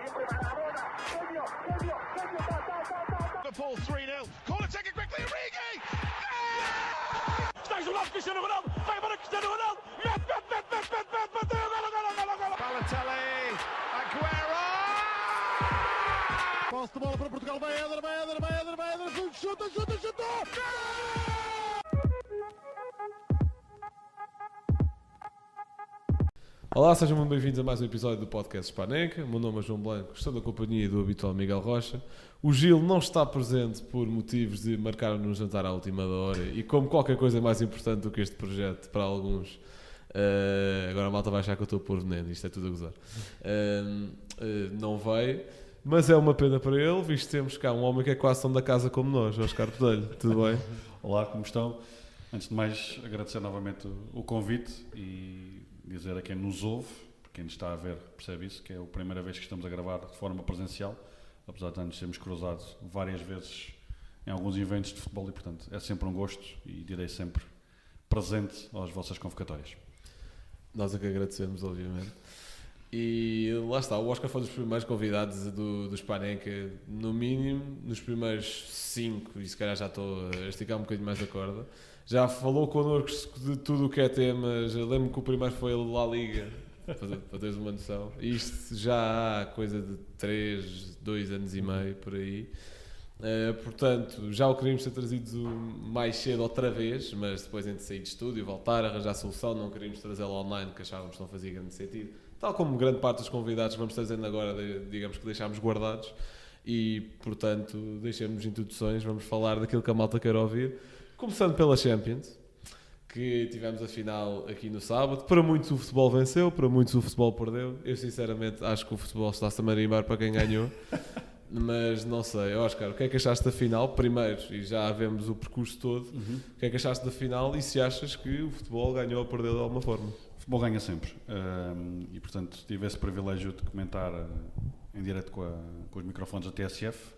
Liverpool 3-0. Corner taken quickly, Origi! Está isolado Cristiano Ronaldo. Vai embora Cristiano Ronaldo. Gol. Balotelli. Aguero. Posse de bola para Portugal. Vai Éder. Chuta. Olá, sejam muito bem-vindos a mais um episódio do podcast Spaneca. O meu nome é João Blanco, estou na companhia do habitual Miguel Rocha. O Gil não está presente por motivos de marcar-nos um jantar à última hora e como qualquer coisa é mais importante do que este projeto para alguns, agora a malta vai achar que eu estou a pôr veneno, isto é tudo a gozar, não veio, mas é uma pena para ele, visto que temos cá um homem que é quase tão da casa como nós, Oscar Pedelho, tudo bem? Olá, como estão? Antes de mais, agradecer novamente o convite e dizer a quem nos ouve, porque quem nos está a ver percebe isso, que é a primeira vez que estamos a gravar de forma presencial, apesar de nos termos cruzado várias vezes em alguns eventos de futebol e, portanto, é sempre um gosto e direi sempre presente às vossas convocatórias. Nós é que agradecemos, obviamente. E lá está, o Oscar foi um dos primeiros convidados do Spaneca, no mínimo, nos primeiros 5, e se calhar já estou a esticar um bocadinho mais a corda. Já falou connosco de tudo o que é temas. Eu lembro que o primeiro foi La Liga, para teres uma noção. Isto já há coisa de 2 anos e meio, por aí. Portanto, já o queríamos ter trazido mais cedo outra vez, mas depois entre sair de estúdio, voltar, arranjar solução, não queríamos trazê-lo online, que achávamos que não fazia grande sentido. Tal como grande parte dos convidados que vamos trazendo agora, digamos que deixámos guardados. E, portanto, deixemos introduções, vamos falar daquilo que a malta quer ouvir. Começando pela Champions, que tivemos a final aqui no sábado. Para muitos o futebol venceu, para muitos o futebol perdeu. Eu sinceramente acho que o futebol está-se a marimbar para quem ganhou. Mas não sei, Oscar, o que é que achaste da final? Primeiro, e já vemos o percurso todo, o que é que achaste da final e se achas que o futebol ganhou ou perdeu de alguma forma? O futebol ganha sempre e, portanto, tive esse privilégio de comentar em direto com os microfones da TSF,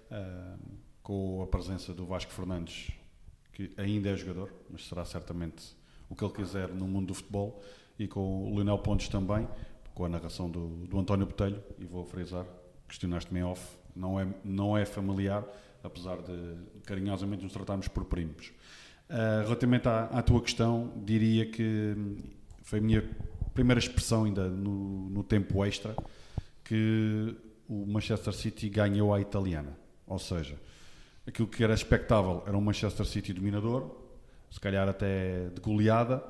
com a presença do Vasco Fernandes, que ainda é jogador, mas será certamente o que ele quiser no mundo do futebol, e com o Lionel Pontes também, com a narração do António Botelho, e vou frisar, questionaste-me em off, não é familiar, apesar de carinhosamente nos tratarmos por primos. Relativamente à tua questão, diria que foi a minha primeira expressão ainda no tempo extra, que o Manchester City ganhou à italiana, ou seja, aquilo que era expectável era um Manchester City dominador, se calhar até de goleada,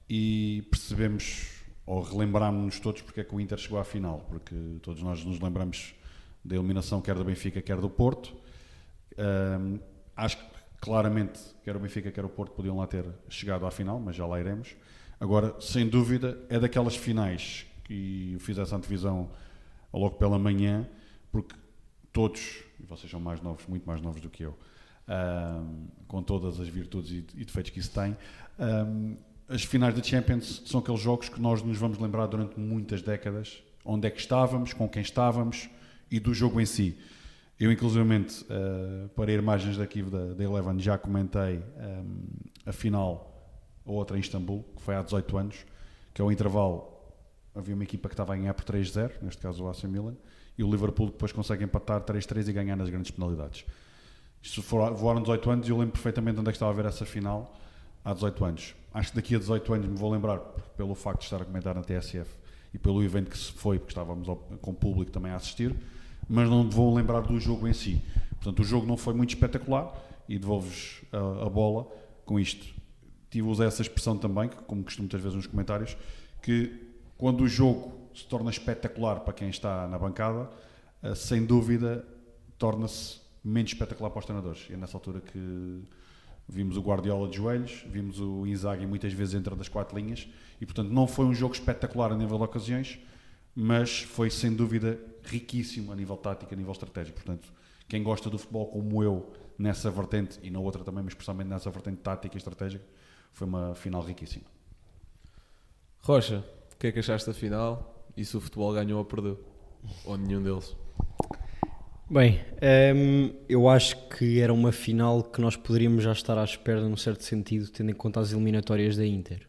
e percebemos, ou relembrámos-nos todos porque é que o Inter chegou à final, porque todos nós nos lembramos da eliminação quer do Benfica, quer do Porto. Acho que claramente quer o Benfica, quer o Porto podiam lá ter chegado à final, mas já lá iremos. Agora, sem dúvida, é daquelas finais que eu fiz essa antevisão logo pela manhã, porque todos, e vocês são mais novos, muito mais novos do que eu, com todas as virtudes e defeitos que isso tem, as finais da Champions são aqueles jogos que nós nos vamos lembrar durante muitas décadas, onde é que estávamos, com quem estávamos e do jogo em si. Eu, inclusivamente, para imagens daqui da Eleven, já comentei a final, a outra em Istambul, que foi há 18 anos, que ao intervalo havia uma equipa que estava a ganhar por 3-0, neste caso o AC Milan, e o Liverpool depois consegue empatar 3-3 e ganhar nas grandes penalidades. Isto voaram 18 anos e eu lembro perfeitamente onde é que estava a ver essa final há 18 anos. Acho que daqui a 18 anos me vou lembrar, pelo facto de estar a comentar na TSF e pelo evento que se foi, porque estávamos com o público também a assistir, mas não me vou lembrar do jogo em si. Portanto, o jogo não foi muito espetacular e devolvo-vos a bola com isto. Tive-vos essa expressão também, que, como costumo muitas vezes nos comentários, que quando o jogo se torna espetacular para quem está na bancada, sem dúvida torna-se menos espetacular para os treinadores. E é nessa altura que vimos o Guardiola de joelhos, vimos o Inzaghi muitas vezes entre das 4 linhas, e portanto não foi um jogo espetacular a nível de ocasiões, mas foi sem dúvida riquíssimo a nível tático, a nível estratégico. Portanto, quem gosta do futebol como eu, nessa vertente, e na outra também, mas especialmente nessa vertente tática e estratégica, foi uma final riquíssima. Rocha, o que é que achaste da final? E se o futebol ganhou ou perdeu? Ou nenhum deles? Bem, eu acho que era uma final que num poderíamos já estar à espera, num certo sentido, tendo em conta as eliminatórias da Inter.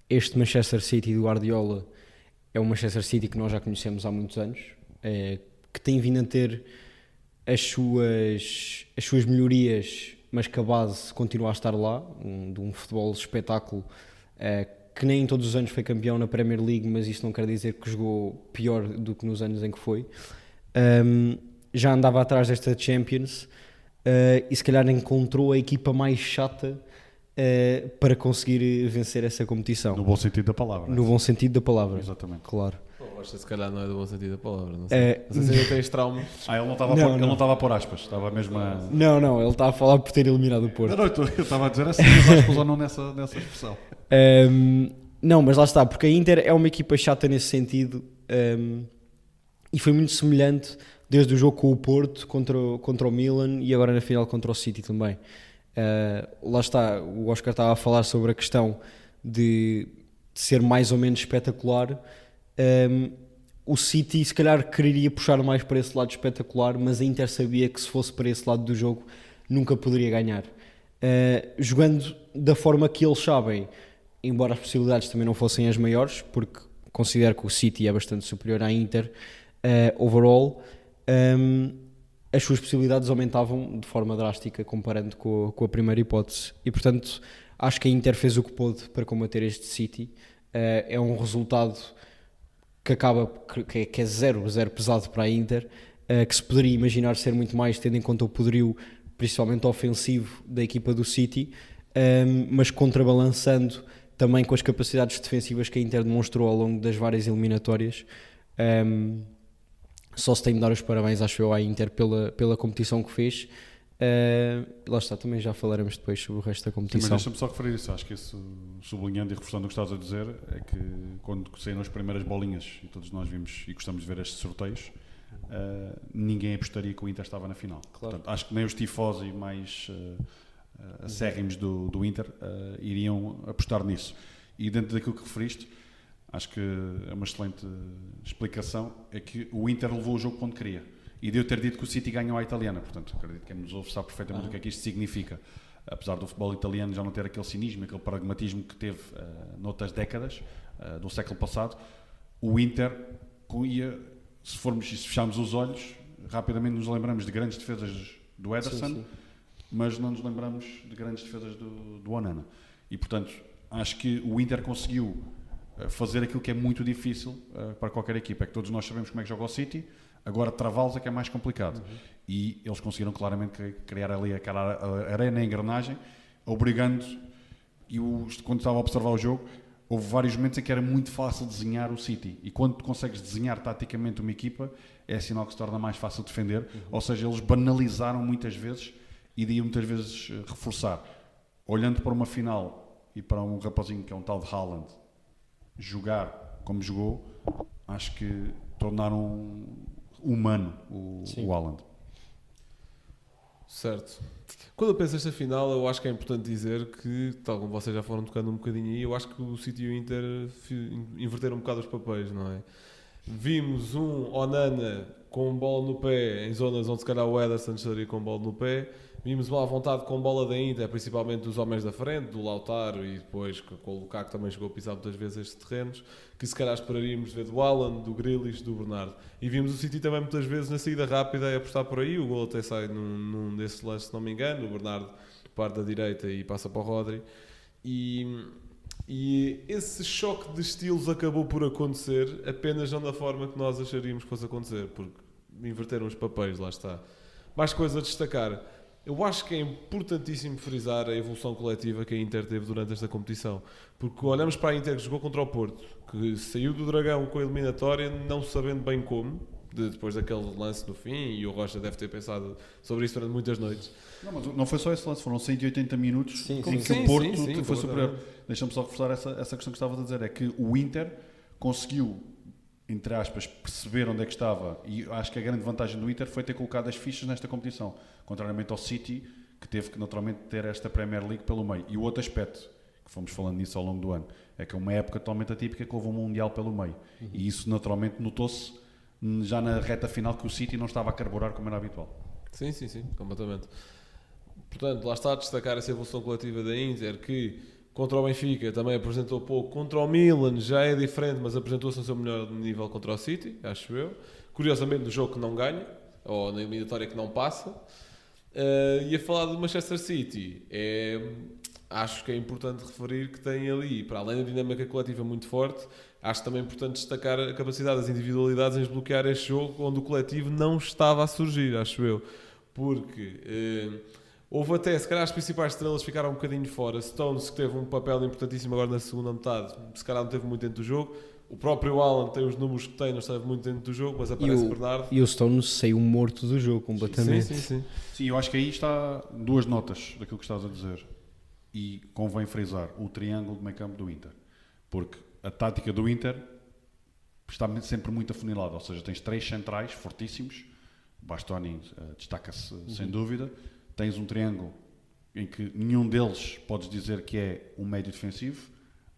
Este Manchester City do Guardiola é o Manchester City que nós já conhecemos há muitos anos, que tem vindo a ter as suas melhorias, mas que a base continua a estar lá, de um futebol espetáculo, que nem todos os anos foi campeão na Premier League, mas isso não quer dizer que jogou pior do que nos anos em que foi. Já andava atrás desta Champions, e se calhar encontrou a equipa mais chata para conseguir vencer essa competição. No bom sentido da palavra. No bom sentido da palavra. Exatamente. Claro. Bom, se calhar não é do bom sentido da palavra, não sei. Não sei se ainda tens traumas. Ele não estava Não, ele não. não estava a pôr aspas, estava mesmo a... Não, ele está a falar por ter eliminado o Porto. Não, eu estava a dizer assim, mas acho que usam não nessa expressão. Não, mas lá está, porque a Inter é uma equipa chata nesse sentido, e foi muito semelhante desde o jogo com o Porto contra o Milan e agora na final contra o City também. Lá está, o Oscar estava a falar sobre a questão de ser mais ou menos espetacular. O City se calhar quereria puxar mais para esse lado espetacular, mas a Inter sabia que se fosse para esse lado do jogo nunca poderia ganhar. Jogando da forma que eles sabem, embora as possibilidades também não fossem as maiores, porque considero que o City é bastante superior à Inter overall, as suas possibilidades aumentavam de forma drástica comparando com a primeira hipótese, e portanto acho que a Inter fez o que pôde para combater este City. É um resultado que acaba que é 0-0 pesado para a Inter, que se poderia imaginar ser muito mais, tendo em conta o poderio principalmente ofensivo da equipa do City, mas contrabalançando também com as capacidades defensivas que a Inter demonstrou ao longo das várias eliminatórias. Só se tem de dar os parabéns, acho eu, à Inter pela competição que fez. Lá está, também já falaremos depois sobre o resto da Sim, mas competição. deixa-me só referir isso. Acho que isso, sublinhando e reforçando o que estás a dizer, é que quando saíram as primeiras bolinhas, e todos nós vimos e gostamos de ver estes sorteios, ninguém apostaria que o Inter estava na final. Claro. Portanto, acho que nem os tifosi mais acérrimos do Inter iriam apostar nisso. E dentro daquilo que referiste, acho que é uma excelente explicação, é que o Inter levou o jogo para onde queria. E de eu ter dito que o City ganhou à italiana, portanto, acredito que quem nos ouve sabe perfeitamente o que é que isto significa. Apesar do futebol italiano já não ter aquele cinismo, aquele pragmatismo que teve noutras décadas do século passado, o Inter ia, se fecharmos os olhos, rapidamente nos lembramos de grandes defesas do Ederson, Sim. mas não nos lembramos de grandes defesas do Onana. E, portanto, acho que o Inter conseguiu fazer aquilo que é muito difícil para qualquer equipa, é que todos nós sabemos como é que joga o City, agora travá-los é que é mais complicado. E eles conseguiram claramente criar ali aquela arena, a engrenagem, obrigando, quando estava a observar o jogo, houve vários momentos em que era muito fácil desenhar o City, e quando tu consegues desenhar taticamente uma equipa, é sinal que se torna mais fácil defender, ou seja, eles banalizaram muitas vezes e daí muitas vezes reforçar. Olhando para uma final e para um rapazinho que é um tal de Haaland jogar como jogou, acho que tornaram humano o Haaland. Certo. Quando eu penso nesta final, eu acho que é importante dizer que, tal como vocês já foram tocando um bocadinho aí, eu acho que o City e o Inter inverteram um bocado os papéis, não é? Vimos um Onana com bola no pé, em zonas onde se calhar o Ederson estaria com bola no pé. Vimos uma à vontade com bola da Inter, principalmente dos homens da frente, do Lautaro e depois com o Lukaku, que também chegou a pisar muitas vezes estes terrenos, que se calhar esperaríamos ver do Haaland, do Grealish, do Bernardo. E vimos o City também muitas vezes na saída rápida a apostar por aí, o gol até sai num desses lances, se não me engano, o Bernardo parte da direita e passa para o Rodri. E esse choque de estilos acabou por acontecer, apenas não da forma que nós acharíamos que fosse acontecer, porque inverteram os papéis, lá está. Mais coisa a destacar. Eu acho que é importantíssimo frisar a evolução coletiva que a Inter teve durante esta competição, porque olhamos para a Inter que jogou contra o Porto, que saiu do Dragão com a eliminatória, não sabendo bem como, depois daquele lance no fim, e o Rocha deve ter pensado sobre isso durante muitas noites. Não, mas não foi só esse lance, foram 180 minutos Sim, em sim, que sim, o Porto sim, foi superior. Deixa-me só reforçar essa questão que estavas a dizer, é que o Inter conseguiu, entre aspas, perceber onde é que estava, e acho que a grande vantagem do Inter foi ter colocado as fichas nesta competição, contrariamente ao City, que teve que naturalmente ter esta Premier League pelo meio. E o outro aspecto, que fomos falando nisso ao longo do ano, é que é uma época totalmente atípica que houve um Mundial pelo meio. E isso naturalmente notou-se já na reta final que o City não estava a carburar como era habitual. Sim, completamente. Portanto, lá está a destacar essa evolução coletiva da Inter, que Contra o Benfica também apresentou pouco. Contra o Milan já é diferente, mas apresentou-se no seu melhor nível contra o City, acho eu. Curiosamente, no jogo que não ganha, ou na eliminatória que não passa. E a falar do Manchester City, acho que é importante referir que tem ali, para além da dinâmica coletiva muito forte, acho também importante destacar a capacidade das individualidades em desbloquear este jogo onde o coletivo não estava a surgir, acho eu. Porque houve até, se calhar as principais estrelas ficaram um bocadinho fora. Stones, que teve um papel importantíssimo agora na segunda metade, se calhar não teve muito dentro do jogo. O próprio Alan tem os números que tem, não esteve muito dentro do jogo, mas aparece o Bernardo. E o Stones saiu morto do jogo completamente. Sim. Sim, eu acho que aí está duas notas daquilo que estás a dizer. E convém frisar o triângulo de meio campo do Inter. Porque a tática do Inter está sempre muito afunilada. Ou seja, tens 3 centrais fortíssimos. O Bastoni destaca-se sem dúvida. Tens um triângulo em que nenhum deles podes dizer que é um médio defensivo,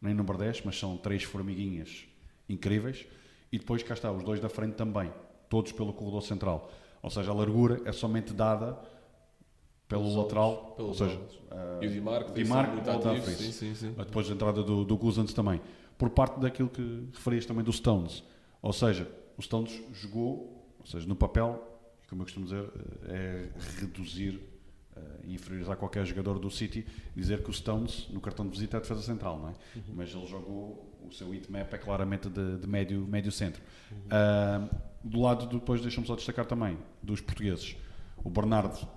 nem número 10, mas são 3 formiguinhas incríveis. E depois cá está, os 2 da frente também, todos pelo corredor central. Ou seja, a largura é somente dada pelo lateral, pelos ou seja, e o Di Marco muito ativo, sim. Depois da entrada do Guzans também. Por parte daquilo que referias também do Stones. Ou seja, o Stones jogou, ou seja, no papel, como eu costumo dizer, é reduzir e inferiorizar qualquer jogador do City, dizer que o Stones no cartão de visita é a defesa central, não é? Mas ele jogou, o seu heatmap é claramente de médio centro. Do lado, depois deixa-me só destacar também, dos portugueses, o Bernardo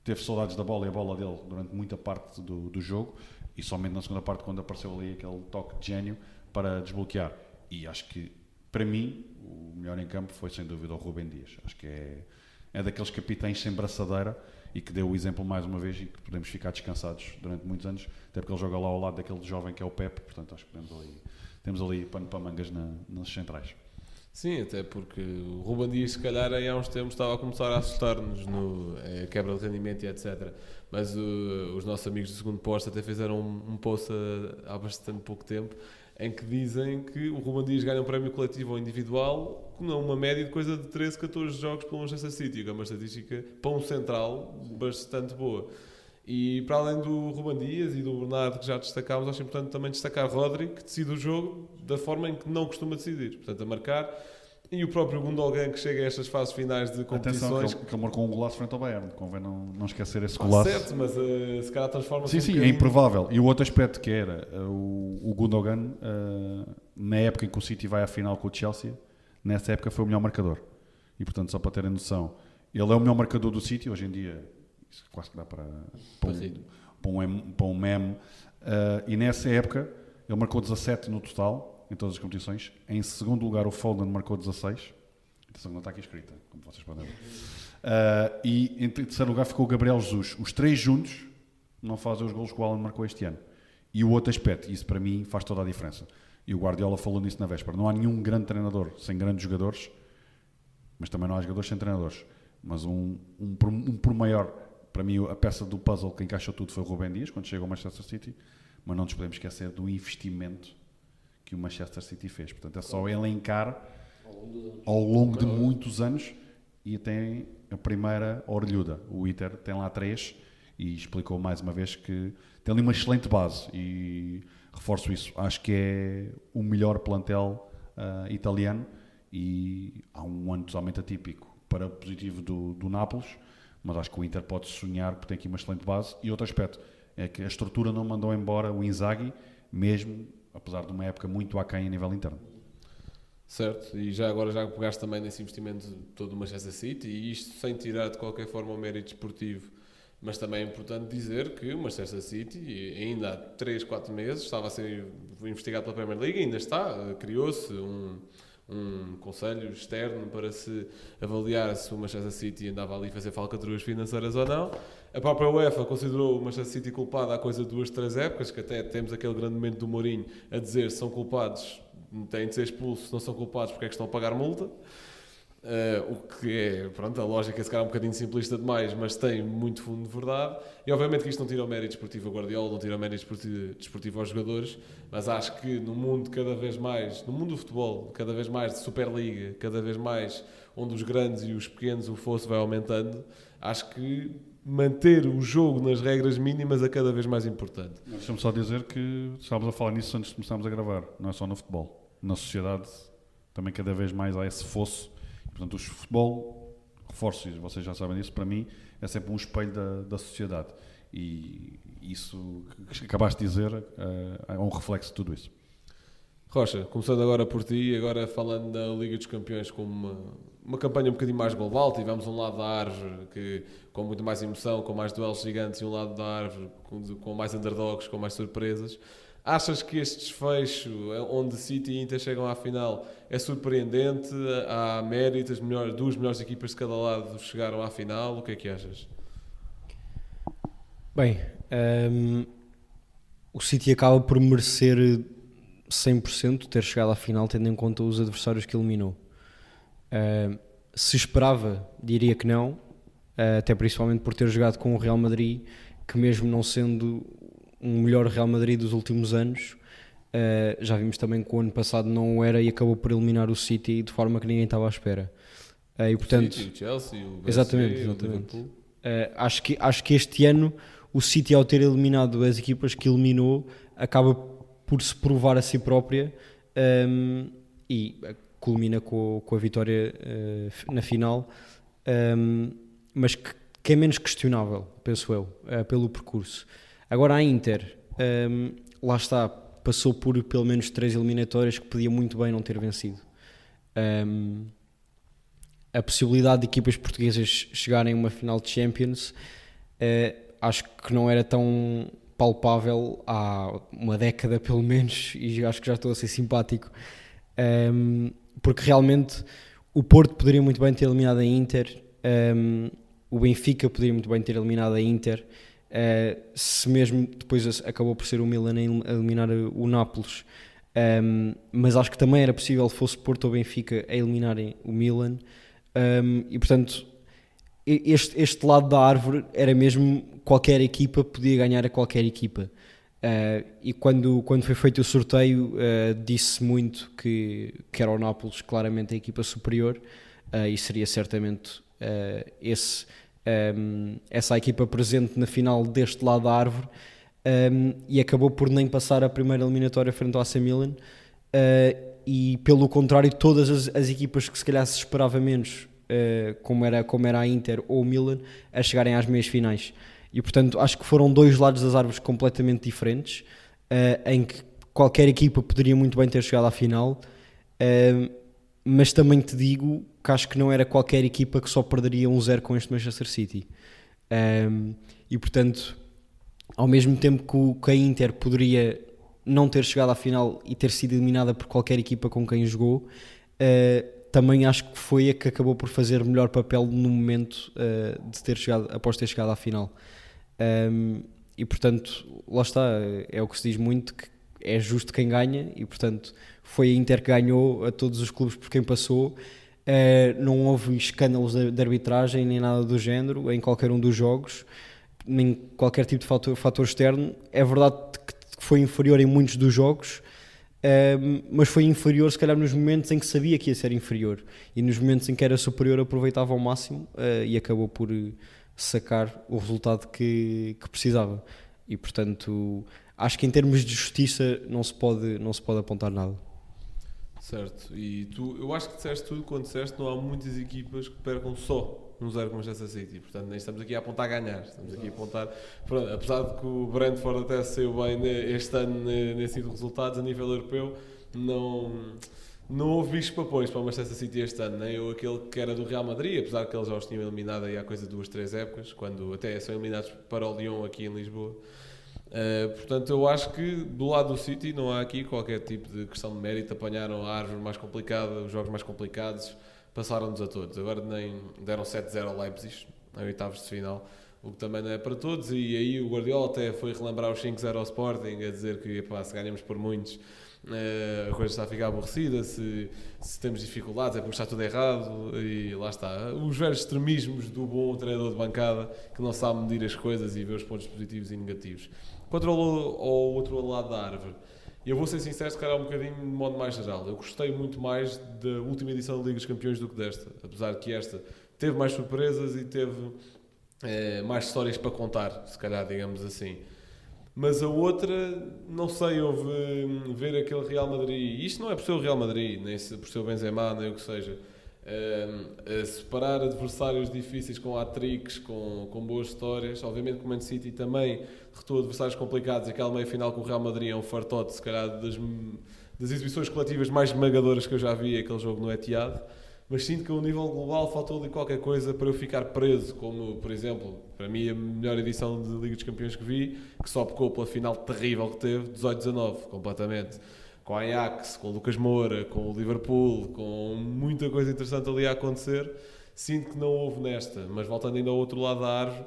teve saudades da bola e a bola dele durante muita parte do jogo, e somente na segunda parte quando apareceu ali aquele toque de gênio para desbloquear. E acho que, para mim, o melhor em campo foi sem dúvida o Rúben Dias. Acho que é daqueles capitães sem braçadeira e que deu o exemplo mais uma vez e que podemos ficar descansados durante muitos anos, até porque ele joga lá ao lado daquele jovem que é o Pepe, portanto acho que temos ali pano para mangas nas centrais. Sim, até porque o Rúben Dias, se calhar, há uns tempos estava a começar a assustar-nos no quebra de rendimento e etc. Mas os nossos amigos do segundo posto até fizeram um post há bastante pouco tempo em que dizem que o Rúben Dias ganha um prémio coletivo ou individual com uma média de coisa de 13, 14 jogos pelo Manchester City, que é uma estatística para um central bastante boa. E para além do Rúben Dias e do Bernardo que já destacámos, acho importante também destacar Rodri, que decide o jogo da forma em que não costuma decidir, portanto a marcar, e o próprio Gundogan que chega a estas fases finais de competições. Atenção que ele marcou um golaço frente ao Bayern, convém não esquecer esse golaço. Certo, mas se calhar transforma-se Sim, bocadinho. é improvável. E o outro aspecto que era o Gundogan, na época em que o City vai à final com o Chelsea, nessa época foi o melhor marcador. E portanto, só para terem noção, ele é o melhor marcador do City, hoje em dia isso quase que dá para um meme. E nessa época ele marcou 17 no total em todas as competições. Em segundo lugar o Foden marcou 16. Atenção, não está aqui escrita, como vocês podem ver. E em terceiro lugar ficou o Gabriel Jesus. Os 3 juntos não fazem os golos que o Alan marcou este ano. E o outro aspecto, isso para mim faz toda a diferença, e o Guardiola falou nisso na véspera, não há nenhum grande treinador sem grandes jogadores, mas também não há jogadores sem treinadores. Mas um por maior, para mim a peça do puzzle que encaixou tudo foi o Rúben Dias quando chegou ao Manchester City, mas não nos podemos esquecer do investimento que o Manchester City fez. Portanto, é só elencar ao longo de muitos anos, e tem a primeira orelhuda. O Inter tem lá 3 e explicou mais uma vez que tem ali uma excelente base, e reforço isso. Acho que é o melhor plantel italiano, e há um ano totalmente atípico para o positivo do Nápoles, mas acho que o Inter pode sonhar porque tem aqui uma excelente base. E outro aspecto é que a estrutura não mandou embora o Inzaghi, mesmo apesar de uma época muito aquém a nível interno. Certo, e já agora já pegaste também nesse investimento todo do Manchester City, e isto sem tirar de qualquer forma o mérito esportivo, mas também é importante dizer que o Manchester City ainda há 3, 4 meses estava a ser investigado pela Premier League, ainda está, criou-se um conselho externo para se avaliar se o Manchester City andava ali a fazer falcatruas financeiras ou não. A própria UEFA considerou o Manchester City culpado há coisa de 2, 3 épocas, que até temos aquele grande momento do Mourinho a dizer se são culpados, têm de ser expulsos, se não são culpados porque é que estão a pagar multa. O que é, pronto, a lógica se calhar é um bocadinho simplista demais, mas tem muito fundo de verdade. E obviamente que isto não tira o mérito desportivo a Guardiola, não tira o mérito desportivo aos jogadores, mas acho que no mundo cada vez mais, no mundo do futebol, cada vez mais de Superliga, cada vez mais onde os grandes e os pequenos o fosso vai aumentando, acho que manter o jogo nas regras mínimas é cada vez mais importante. Deixa-me só dizer que estávamos a falar nisso antes de começarmos a gravar, não é só no futebol. Na sociedade também cada vez mais há esse fosso. Portanto, o futebol, reforço, e vocês já sabem disso, para mim é sempre um espelho da sociedade. E isso que acabaste de dizer é um reflexo de tudo isso. Rocha, começando agora por ti, agora falando da Liga dos Campeões como uma campanha um bocadinho mais global, tivemos um lado da árvore que, com muito mais emoção, com mais duelos gigantes, e um lado da árvore com mais underdogs, com mais surpresas. Achas que este desfecho, onde City e Inter chegam à final, é surpreendente? Há mérito, duas melhores equipas de cada lado chegaram à final, o que é que achas? Bem, o City acaba por merecer 100% ter chegado à final, tendo em conta os adversários que eliminou. Se esperava, diria que não, até principalmente por ter jogado com o Real Madrid, que mesmo não sendo um melhor Real Madrid dos últimos anos, já vimos também que o ano passado não o era e acabou por eliminar o City de forma que ninguém estava à espera. E portanto, o City, o Chelsea, o exatamente. o Liverpool. Acho que este ano o City, ao ter eliminado as equipas que eliminou, acaba por se provar a si própria, e culmina com a vitória na final, mas que é menos questionável, penso eu, pelo percurso. Agora a Inter, lá está, passou por pelo menos 3 eliminatórias que podia muito bem não ter vencido. A possibilidade de equipas portuguesas chegarem a uma final de Champions, acho que não era tão palpável há uma década pelo menos, e acho que já estou a ser simpático, porque realmente o Porto poderia muito bem ter eliminado a Inter, o Benfica poderia muito bem ter eliminado a Inter, se mesmo depois acabou por ser o Milan a eliminar o Nápoles, mas acho que também era possível, fosse Porto ou Benfica, a eliminarem o Milan, e portanto este lado da árvore era mesmo qualquer equipa podia ganhar a qualquer equipa, e quando foi feito o sorteio, disse muito que era o Nápoles claramente a equipa superior, e seria certamente essa equipa presente na final deste lado da árvore, e acabou por nem passar a primeira eliminatória frente ao AC Milan, e pelo contrário, todas as equipas que se calhar se esperava menos, como era a Inter ou o Milan, a chegarem às meias finais. E portanto acho que foram dois lados das árvores completamente diferentes, em que qualquer equipa poderia muito bem ter chegado à final, mas também te digo que acho que não era qualquer equipa que só perderia 1-0 com este Manchester City, e portanto, ao mesmo tempo que a Inter poderia não ter chegado à final e ter sido eliminada por qualquer equipa com quem jogou, também acho que foi a que acabou por fazer melhor papel no momento, após ter chegado à final, e portanto lá está, é o que se diz muito, que é justo quem ganha, e portanto foi a Inter que ganhou a todos os clubes por quem passou. Não houve escândalos de arbitragem nem nada do género em qualquer um dos jogos, nem qualquer tipo de fator externo. É verdade que foi inferior em muitos dos jogos, mas foi inferior se calhar nos momentos em que sabia que ia ser inferior, e nos momentos em que era superior aproveitava ao máximo, e acabou por sacar o resultado que precisava. E portanto acho que em termos de justiça não se pode apontar nada. Certo, e eu acho que disseste tudo quando disseste não há muitas equipas que percam só 1-0 com o Manchester City, portanto nem estamos aqui a apontar a ganhar, estamos aqui a apontar, pronto, apesar de que o Brentford até saiu bem este ano nesse tipo de resultados a nível europeu, não houve bichos papões para o Manchester City este ano, nem aquele que era do Real Madrid, apesar que eles já os tinham eliminado aí há coisa de 2-3 épocas, quando até são eliminados para o Lyon aqui em Lisboa. Portanto, eu acho que do lado do City não há aqui qualquer tipo de questão de mérito. Apanharam a árvore mais complicada, os jogos mais complicados, passaram-nos a todos. Agora nem deram 7-0 ao Leipzig em oitavos de final, o que também não é para todos. E aí o Guardiola até foi relembrar os 5-0 ao Sporting, a dizer que epá, se ganhamos por muitos a coisa está a ficar aborrecida, se temos dificuldades é porque está tudo errado e lá está. Os velhos extremismos do bom treinador de bancada que não sabe medir as coisas e ver os pontos positivos e negativos. Quanto ao outro lado da árvore, eu vou ser sincero, se calhar um bocadinho de modo mais geral. Eu gostei muito mais da última edição da Liga dos Campeões do que desta, apesar de que esta teve mais surpresas e teve mais histórias para contar, se calhar, digamos assim. Mas a outra, não sei, houve ver aquele Real Madrid, isto não é por ser o Real Madrid, nem por ser o Benzema, nem o que seja, a separar adversários difíceis com hat-tricks, com boas histórias. Obviamente que o Man City também retou adversários complicados, e aquela meia-final com o Real Madrid é um fartote, se calhar, das exibições coletivas mais esmagadoras que eu já vi, aquele jogo no Etihad. Mas sinto que a um nível global faltou ali qualquer coisa para eu ficar preso, como, por exemplo, para mim a melhor edição de Liga dos Campeões que vi, que só pecou pela final terrível que teve, 18-19, completamente. Com a Ajax, com o Lucas Moura, com o Liverpool, com muita coisa interessante ali a acontecer. Sinto que não houve nesta, mas voltando ainda ao outro lado da árvore,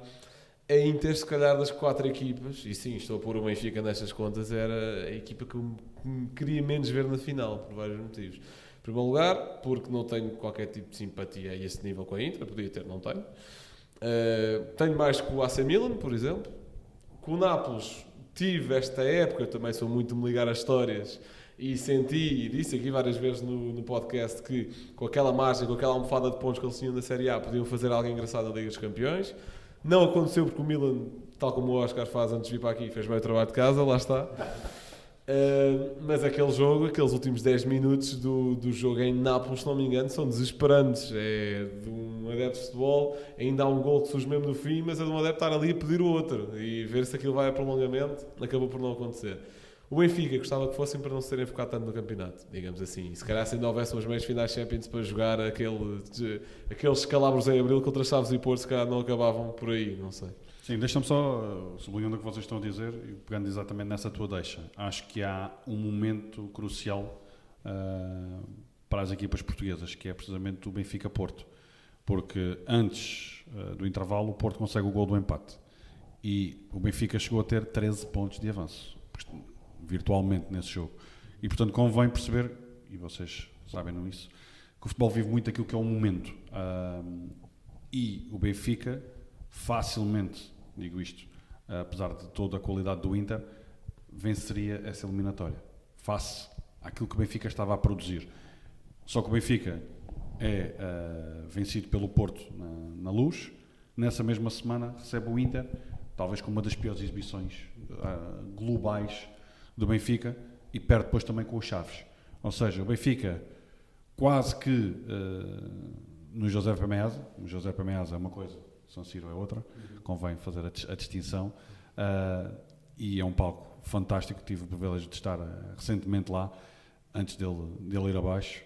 a Inter, se calhar, das 4 equipas, e sim, estou a pôr o Benfica nestas contas, era a equipa que eu queria menos ver na final, por vários motivos. Em primeiro lugar, porque não tenho qualquer tipo de simpatia a esse nível com a Inter, podia ter, não tenho. Tenho mais com o AC Milan, por exemplo. Com o Nápoles, tive esta época, eu também sou muito de me ligar às histórias, e senti, e disse aqui várias vezes no podcast, que com aquela margem, com aquela almofada de pontos que eles tinham na Série A, podiam fazer algo engraçado na Liga dos Campeões. Não aconteceu porque o Milan, tal como o Oscar faz antes de vir para aqui, fez bem o trabalho de casa, lá está. Mas aquele jogo, aqueles últimos 10 minutos do jogo em Nápoles, se não me engano, são desesperantes. É de um adepto de futebol, ainda há um gol que surge mesmo no fim, mas é de um adepto estar ali a pedir o outro e ver se aquilo vai a prolongamento. Aquabou por não acontecer. O Benfica gostava que fossem para não se terem focado tanto no campeonato, digamos assim. E se calhar se ainda houvesse umas meias finais Champions para jogar aqueles escalabros em Abril contra Chaves e Porto, se calhar não acabavam por aí, não sei. Sim, deixa-me só, sublinhando o que vocês estão a dizer, e pegando exatamente nessa tua deixa, acho que há um momento crucial para as equipas portuguesas, que é precisamente o Benfica-Porto, porque antes do intervalo o Porto consegue o gol do empate, e o Benfica chegou a ter 13 pontos de avanço, virtualmente nesse jogo, e portanto convém perceber, e vocês sabem isso, que o futebol vive muito aquilo que é o momento, e o Benfica facilmente, digo isto, apesar de toda a qualidade do Inter, venceria essa eliminatória, face àquilo que o Benfica estava a produzir. Só que o Benfica é vencido pelo Porto na Luz, nessa mesma semana recebe o Inter, talvez com uma das piores exibições globais do Benfica, e perde depois também com os Chaves. Ou seja, o Benfica quase que no José Meazza, o José Meazza é uma coisa, São Siro é outra, convém fazer a distinção, e é um palco fantástico, tive o privilégio de estar recentemente lá, antes dele ir abaixo,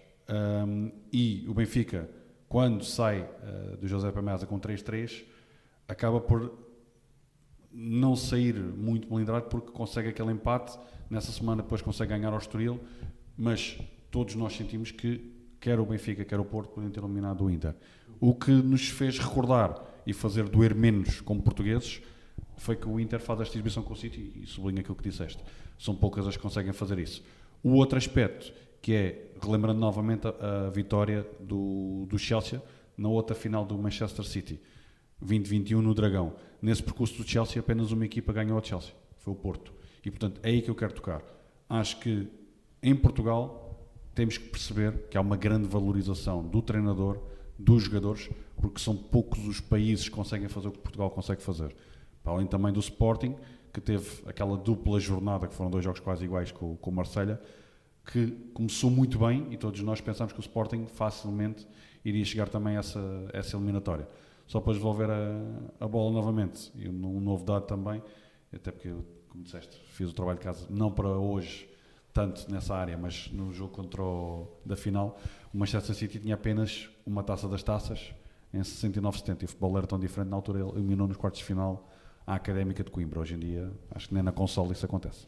e o Benfica, quando sai do José Meazza com 3-3, acaba por não sair muito melindrado, porque consegue aquele empate, nessa semana depois consegue ganhar ao Estoril, mas todos nós sentimos que quer o Benfica, quer o Porto podem ter eliminado o Inter. O que nos fez recordar e fazer doer menos como portugueses foi que o Inter faz esta exibição com o City, e sublinha aquilo que disseste. São poucas as que conseguem fazer isso. O outro aspecto, que é, relembrando novamente a vitória do Chelsea na outra final do Manchester City, 2021 no Dragão. Nesse percurso do Chelsea, apenas uma equipa ganhou ao Chelsea, foi o Porto. E, portanto, é aí que eu quero tocar. Acho que, em Portugal, temos que perceber que há uma grande valorização do treinador, dos jogadores, porque são poucos os países que conseguem fazer o que Portugal consegue fazer. Para além também do Sporting, que teve aquela dupla jornada, que foram 2 jogos quase iguais com o Marselha, que começou muito bem, e todos nós pensámos que o Sporting facilmente iria chegar também a essa eliminatória. Só para devolver a bola novamente, e um novo dado também, até porque eu, como disseste, fiz o trabalho de casa, não para hoje, tanto nessa área, mas no jogo contra da final, o Manchester City tinha apenas uma taça das taças em 69-70, e o futebol era tão diferente, na altura ele eliminou nos quartos de final a Académica de Coimbra. Hoje em dia, acho que nem na console isso acontece.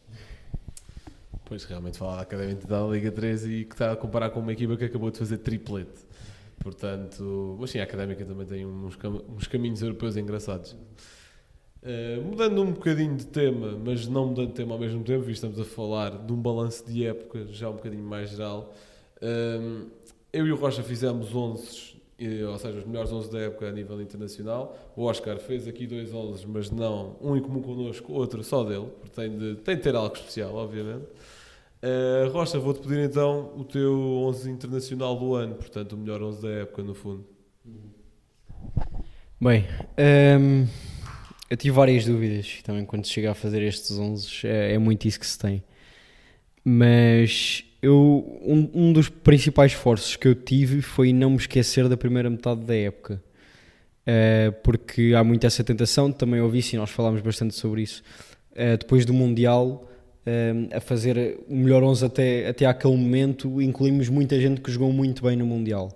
Pois, realmente falar da Académica da Liga 3 e que está a comparar com uma equipa que acabou de fazer triplete. Portanto, mas sim, a Académica também tem uns caminhos europeus engraçados. Mudando um bocadinho de tema, mas não mudando de tema ao mesmo tempo, visto que estamos a falar de um balanço de época já um bocadinho mais geral. Eu e o Rocha fizemos 11, ou seja, os melhores 11 da época a nível internacional. O Oscar fez aqui 2 11, mas não um em comum connosco, outro só dele, porque tem de ter algo especial, obviamente. Rocha, vou-te pedir então o teu 11 internacional do ano, portanto o melhor 11 da época no fundo. Bem, eu tive várias dúvidas também quando cheguei a fazer estes 11, é muito isso que se tem. Mas um dos principais esforços que eu tive foi não me esquecer da primeira metade da época. Porque há muito essa tentação, também ouvi isso e nós falámos bastante sobre isso. Depois do Mundial, a fazer o melhor 11 até àquele momento, incluímos muita gente que jogou muito bem no Mundial.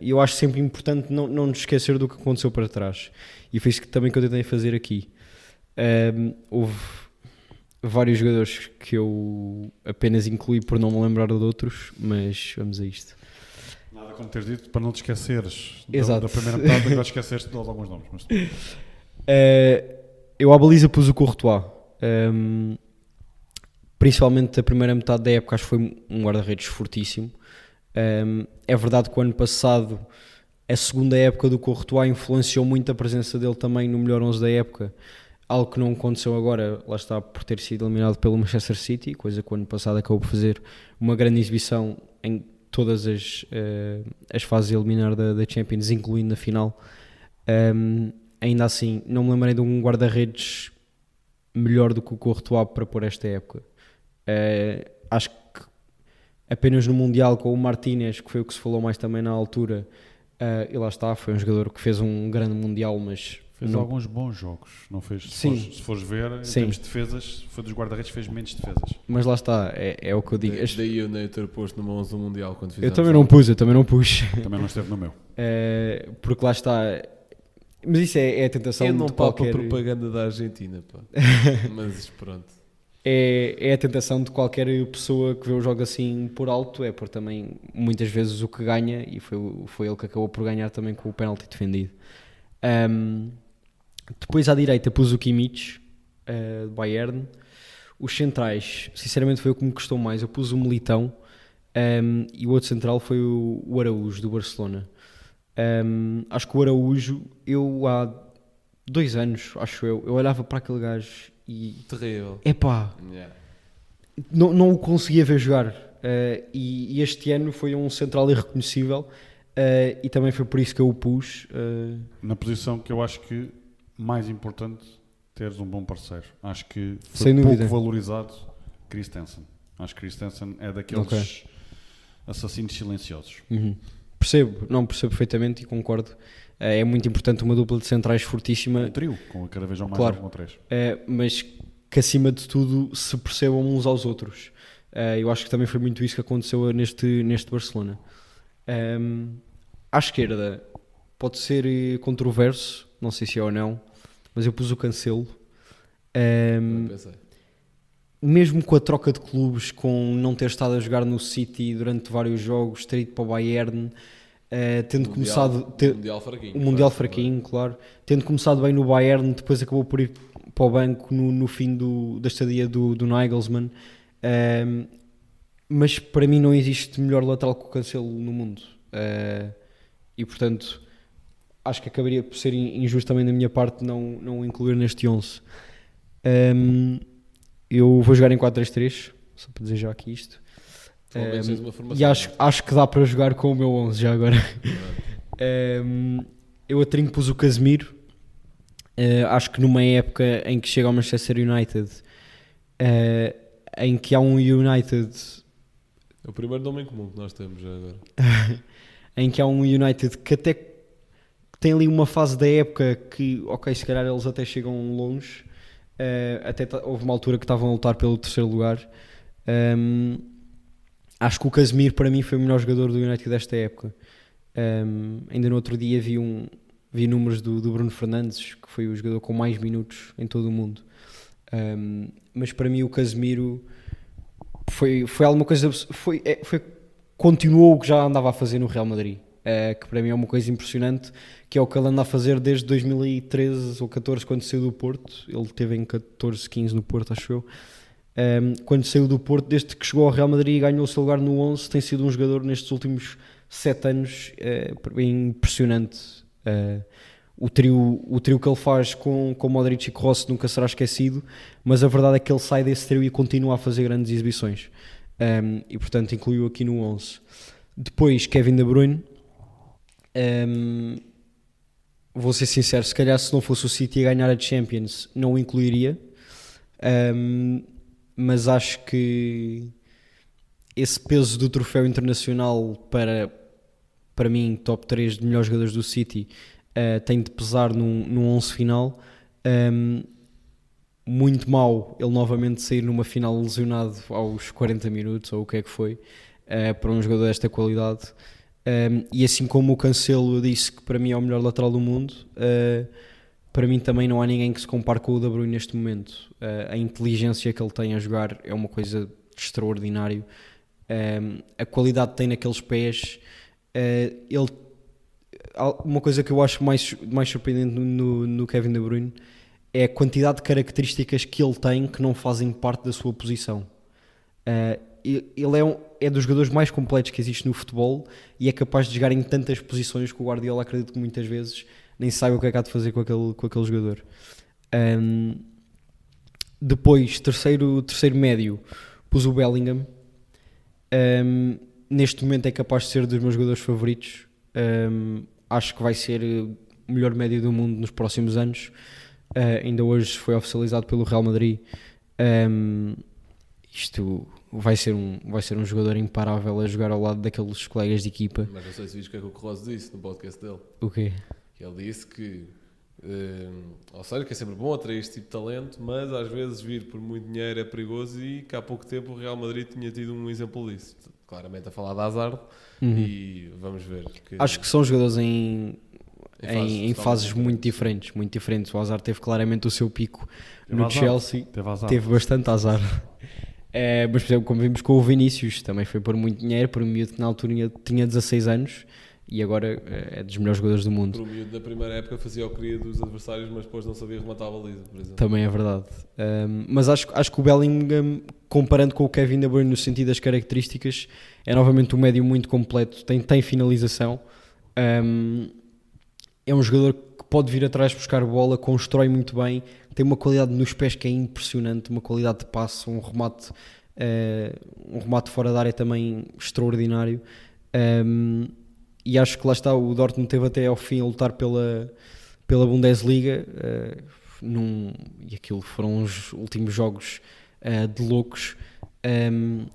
E eu acho sempre importante não nos esquecer do que aconteceu para trás. E foi isso também que eu tentei fazer aqui. Houve vários jogadores que eu apenas incluí por não me lembrar de outros, mas vamos a isto. Nada como teres dito, para não te esqueceres Exato. da primeira metade, agora esqueceste de alguns nomes. Mas... eu à baliza pus o Courtois. Principalmente a primeira metade da época, acho que foi um guarda-redes fortíssimo. É verdade que o ano passado a segunda época do Courtois influenciou muito a presença dele também no melhor 11 da época, algo que não aconteceu agora, lá está, por ter sido eliminado pelo Manchester City, coisa que o ano passado acabou por fazer uma grande exibição em todas as fases a eliminar da Champions, incluindo na final. Ainda assim, não me lembrei de um guarda-redes melhor do que o Courtois para pôr esta época. Acho que apenas no Mundial com o Martínez, que foi o que se falou mais também na altura, e lá está, foi um jogador que fez um grande Mundial, mas fez não... alguns bons jogos, não fez? Sim. Se fores ver, em Sim. termos de defesas, foi dos guarda-redes que fez menos defesas. Mas lá está, é o que eu digo. Daí eu nem ter posto numa 11 mundial quando Eu fizemos. também não pus. Também não esteve no meu. Porque lá está. Mas isso é a tentação Eu não de palpo qualquer... a propaganda da Argentina, pá. Mas pronto. É a tentação de qualquer pessoa que vê o jogo assim por alto, é por também muitas vezes o que ganha, e foi ele que acabou por ganhar também com o penalti defendido. Depois à direita pus o Kimmich, de Bayern. Os centrais, sinceramente, foi o que me custou mais. Eu pus o Militão, e o outro central foi o Araújo, do Barcelona. Acho que o Araújo, eu há 2 anos, acho eu olhava para aquele gajo e... Terrível. Epá, Yeah. não o conseguia ver jogar. E este ano foi um central irreconhecível, e também foi por isso que eu o pus. Na posição que eu acho que mais importante teres um bom parceiro. Acho que foi Sem pouco dúvida. valorizado Christensen. Acho que Christensen é daqueles assassinos silenciosos. Percebo perfeitamente e concordo. É muito importante uma dupla de centrais fortíssima, Um trio, com cada vez mais Claro. com 3. mas que acima de tudo se percebam uns aos outros. Eu acho que também foi muito isso que aconteceu neste Barcelona. À esquerda pode ser controverso, não sei se é ou não, mas eu pus o Cancelo. Não pensei. Mesmo com a troca de clubes, com não ter estado a jogar no City durante vários jogos, ter ido para o Bayern, tendo começado Mundial fraquinho. o Mundial Claro. fraquinho, claro, tendo começado bem no Bayern, depois acabou por ir para o banco no fim da estadia do Nagelsmann. Mas para mim não existe melhor lateral que o Cancelo no mundo, e portanto acho que acabaria por ser injusto também da minha parte não o incluir neste 11. Eu vou jogar em 4-3-3, só para dizer já aqui isto. Pelo menos tens uma formação. E acho que dá para jogar com o meu 11 já agora. Eu a trinco pus o Casemiro. Acho que numa época em que chega ao Manchester United, em que há um United, É o primeiro nome em comum que nós temos já agora. em que há um United que até tem ali uma fase da época que, ok, se calhar eles até chegam longe. Houve uma altura que estavam a lutar pelo 3º lugar. Acho que o Casemiro para mim foi o melhor jogador do United desta época. Ainda no outro dia vi números do Bruno Fernandes, que foi o jogador com mais minutos em todo o mundo. Mas para mim o Casemiro foi alguma coisa, continuou o que já andava a fazer no Real Madrid. que para mim é uma coisa impressionante, que é o que ele anda a fazer desde 2013 ou 14, quando saiu do Porto. Ele teve em 14, 15 no Porto, acho eu. Quando saiu do Porto, desde que chegou ao Real Madrid e ganhou o seu lugar no 11, tem sido um jogador nestes últimos 7 anos impressionante. O trio que ele faz com Modric e Kroos nunca será esquecido, mas a verdade é que ele sai desse trio e continua a fazer grandes exibições, e portanto incluiu aqui no 11. Depois Kevin De Bruyne. Vou ser sincero, se calhar se não fosse o City a ganhar a Champions não o incluiria, mas acho que esse peso do troféu internacional para mim, top 3 de melhores jogadores do City, tem de pesar num 11 final. Muito mal ele novamente sair numa final lesionado aos 40 minutos ou o que é que foi, para um jogador desta qualidade. E assim como o Cancelo disse que para mim é o melhor lateral do mundo, para mim também não há ninguém que se compare com o De Bruyne neste momento. A inteligência que ele tem a jogar é uma coisa extraordinária. A qualidade que tem naqueles pés. Uma coisa que eu acho mais surpreendente no Kevin De Bruyne é a quantidade de características que ele tem que não fazem parte da sua posição. Ele é dos jogadores mais completos que existe no futebol e é capaz de jogar em tantas posições que o Guardiola, acredito que muitas vezes nem sabe o que é que há de fazer com aquele jogador. Depois, terceiro médio, pus o Bellingham. Neste momento é capaz de ser dos meus jogadores favoritos. Acho que vai ser o melhor médio do mundo nos próximos anos. Ainda hoje foi oficializado pelo Real Madrid. Isto vai ser um jogador imparável a jogar ao lado daqueles colegas de equipa. Mas não sei se viste o que é que o Kroos disse no podcast dele. O quê? Ele disse que, ou seja, que é sempre bom atrair este tipo de talento, mas às vezes vir por muito dinheiro é perigoso, e que há pouco tempo o Real Madrid tinha tido um exemplo disso. Claramente a falar de Hazard, e vamos ver. Acho que são jogadores em fases totalmente muito diferentes. O Hazard teve claramente o seu pico Teve no azar. Chelsea, Teve teve bastante azar. Mas, por exemplo, como vimos com o Vinícius, também foi por muito dinheiro, por um miúdo que na altura tinha 16 anos e agora é dos melhores jogadores do mundo. Por um miúdo na primeira época fazia o que queria dos adversários, mas depois não sabia rematar a baliza, por exemplo. Também é verdade. Mas acho que o Bellingham, comparando com o Kevin De Bruyne no sentido das características, é novamente um médio muito completo, tem finalização, é um jogador que pode vir atrás buscar bola, constrói muito bem, tem uma qualidade nos pés que é impressionante, uma qualidade de passe, um remate fora da área também extraordinário. E acho que lá está, o Dortmund teve até ao fim a lutar pela Bundesliga, e aquilo foram os últimos jogos de loucos.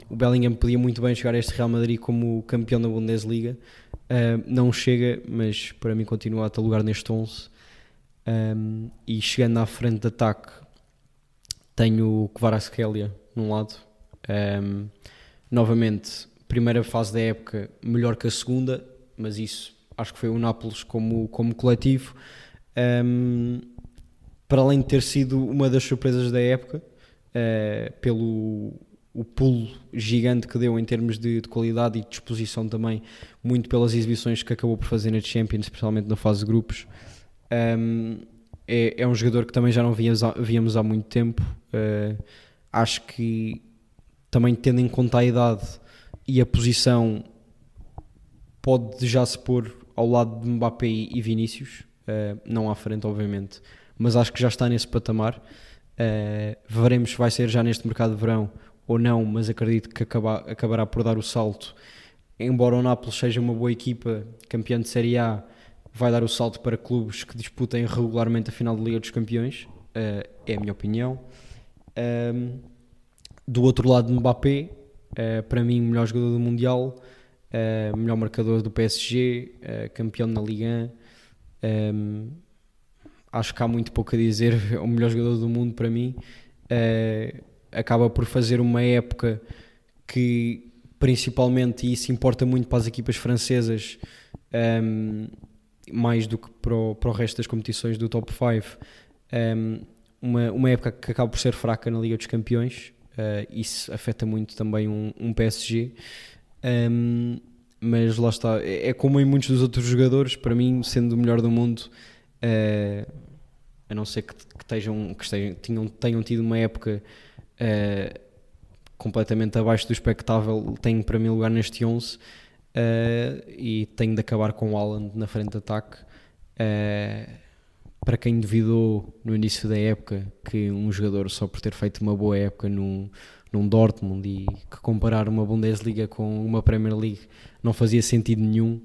O Bellingham podia muito bem chegar a este Real Madrid como campeão da Bundesliga, não chega, mas para mim continua a ter lugar neste 11. E chegando à frente de ataque, tenho o Kvaratskhelia num lado. Novamente, primeira fase da época melhor que a segunda, mas isso acho que foi o Nápoles como coletivo. Para além de ter sido uma das surpresas da época, pelo o pulo gigante que deu em termos de qualidade e de disposição também, muito pelas exibições que acabou por fazer na Champions, especialmente na fase de grupos. É um jogador que também já não víamos há muito tempo. Acho que também, tendo em conta a idade e a posição, pode já se pôr ao lado de Mbappé e Vinícius, não à frente obviamente, mas acho que já está nesse patamar. Veremos se vai ser já neste mercado de verão ou não, mas acredito que acabará por dar o salto. Embora o Nápoles seja uma boa equipa, campeão de Série A, vai dar o salto para clubes que disputem regularmente a final da Liga dos Campeões, é a minha opinião. Do outro lado, Mbappé, para mim, melhor jogador do Mundial, melhor marcador do PSG, campeão na Liga 1. Acho que há muito pouco a dizer, é o melhor jogador do mundo para mim. Acaba por fazer uma época que, principalmente, e isso importa muito para as equipas francesas, mais do que para o resto das competições do top 5, uma época que acaba por ser fraca na Liga dos Campeões. Isso afeta muito também um PSG. mas lá está, é como em muitos dos outros jogadores, para mim, sendo o melhor do mundo, a não ser que tenham tido uma época completamente abaixo do expectável, tenho para mim lugar neste 11 e tenho de acabar com o Haaland na frente de ataque. Para quem duvidou no início da época que um jogador só por ter feito uma boa época num Dortmund e que comparar uma Bundesliga com uma Premier League não fazia sentido nenhum,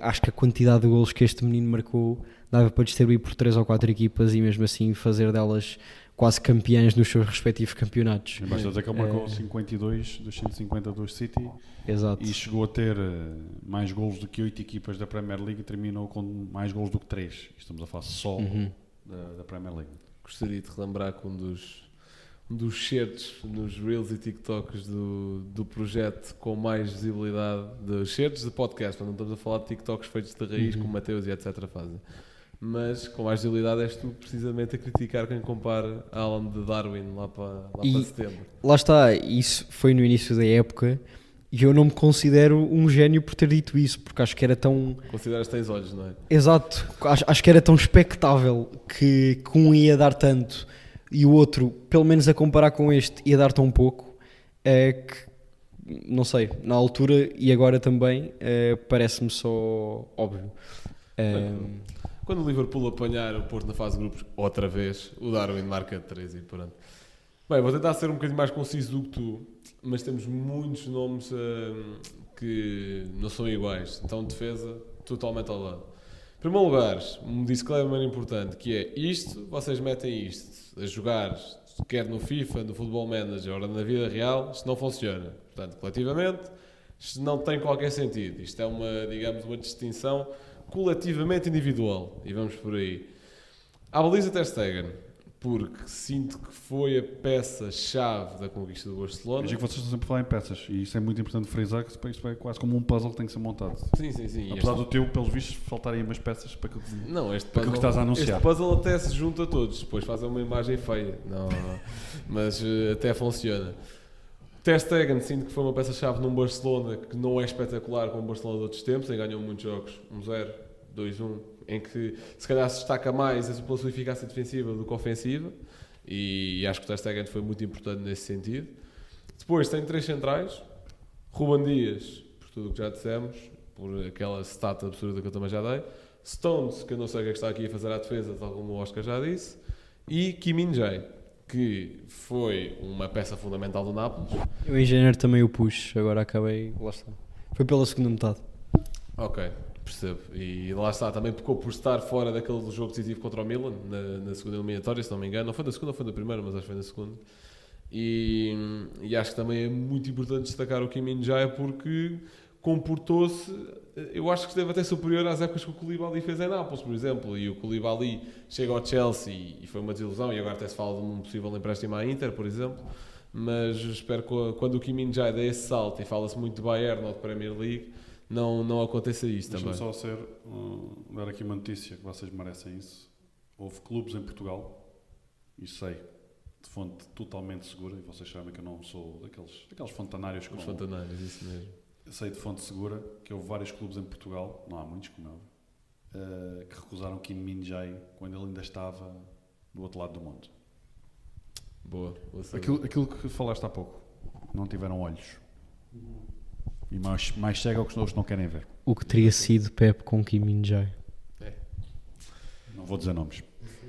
acho que a quantidade de golos que este menino marcou dava para distribuir por 3 ou 4 equipas e mesmo assim fazer delas quase campeãs nos seus respectivos campeonatos. Basta dizer que ele marcou 52 dos 150 do City. Exato. E chegou a ter mais golos do que 8 equipas da Premier League e terminou com mais golos do que 3. Estamos a falar só da Premier League. Gostaria de relembrar que um dos certos nos Reels e TikToks do projeto com mais visibilidade, de certos de podcast, não estamos a falar de TikToks feitos de raiz, como o Mateus e etc. fazem, mas com mais visibilidade és tu precisamente a criticar quem compara Alan de Darwin lá para setembro. Lá está, isso foi no início da época e eu não me considero um gênio por ter dito isso, porque acho que era tão... Consideras que tens olhos, não é? Exato, acho que era tão expectável que um ia dar tanto e o outro, pelo menos a comparar com este, ia dar tão pouco, que, não sei, na altura e agora também, parece-me só óbvio. Quando o Liverpool apanhar o Porto na fase de grupos, outra vez, o Darwin marca 3 e pronto. Bem, vou tentar ser um bocadinho mais conciso do que tu, mas temos muitos nomes que não são iguais. Então, defesa, totalmente ao lado. Em primeiro lugar, um disclaimer importante, que é isto, vocês metem isto a jogar, quer no FIFA, no Football Manager ou na vida real, isto não funciona. Portanto, coletivamente, isto não tem qualquer sentido. Isto é uma distinção coletivamente individual. E vamos por aí. À baliza Ter Stegen, porque sinto que foi a peça-chave da conquista do Barcelona. Veja que vocês estão sempre a falar em peças e isso é muito importante frisar, que isto é quase como um puzzle que tem que ser montado. Sim. Apesar do teu, pelos vistos, faltarem umas peças para que este puzzle, que estás a anunciar. Este puzzle até se junta a todos, depois fazem uma imagem feia. Não. Mas até funciona. Ter Stegen, sinto que foi uma peça-chave num Barcelona que não é espetacular como o Barcelona de outros tempos, em ganhou muitos jogos, 1-0, 2-1, em que se calhar se destaca mais pela sua eficácia defensiva do que ofensiva, e acho que o Ter Stegen foi muito importante nesse sentido. Depois tem 3 centrais, Ruben Dias, por tudo o que já dissemos, por aquela stat absurda que eu também já dei, Stones, que eu não sei o que é que está aqui a fazer à defesa, tal como o Oscar já disse, e Kim Min-jae, que foi uma peça fundamental do Nápoles. Eu em janeiro também o pus, agora acabei, lá está. Foi pela segunda metade. Ok, percebo. E lá está, também pecou por estar fora daquele jogo decisivo contra o Milan, na segunda eliminatória, se não me engano. Não foi da segunda, foi da primeira, mas acho que foi na segunda. E acho que também é muito importante destacar o Kim Min-jae porque comportou-se, eu acho que esteve até superior às épocas que o Koulibaly fez em Nápoles, por exemplo. E o Koulibaly chega ao Chelsea e foi uma desilusão, e agora até se fala de um possível empréstimo à Inter, por exemplo. Mas espero que quando o Kim Min-jae dê esse salto, e fala-se muito de Bayern ou de Premier League, não aconteça isto também. Deixa-me só dar aqui uma notícia que vocês merecem isso. Houve clubes em Portugal, e sei, de fonte totalmente segura, e vocês sabem que eu não sou daqueles fontanários Os fontanários, isso mesmo. Eu sei de fonte segura que houve vários clubes em Portugal, não há muitos como é óbvio, que recusaram Kim Min-jae quando ele ainda estava do outro lado do mundo. Boa. Aquilo que falaste há pouco, não tiveram olhos. E mais cego é o que os não querem ver. O que teria sido Pep com Kim Min-jae? Não vou dizer nomes.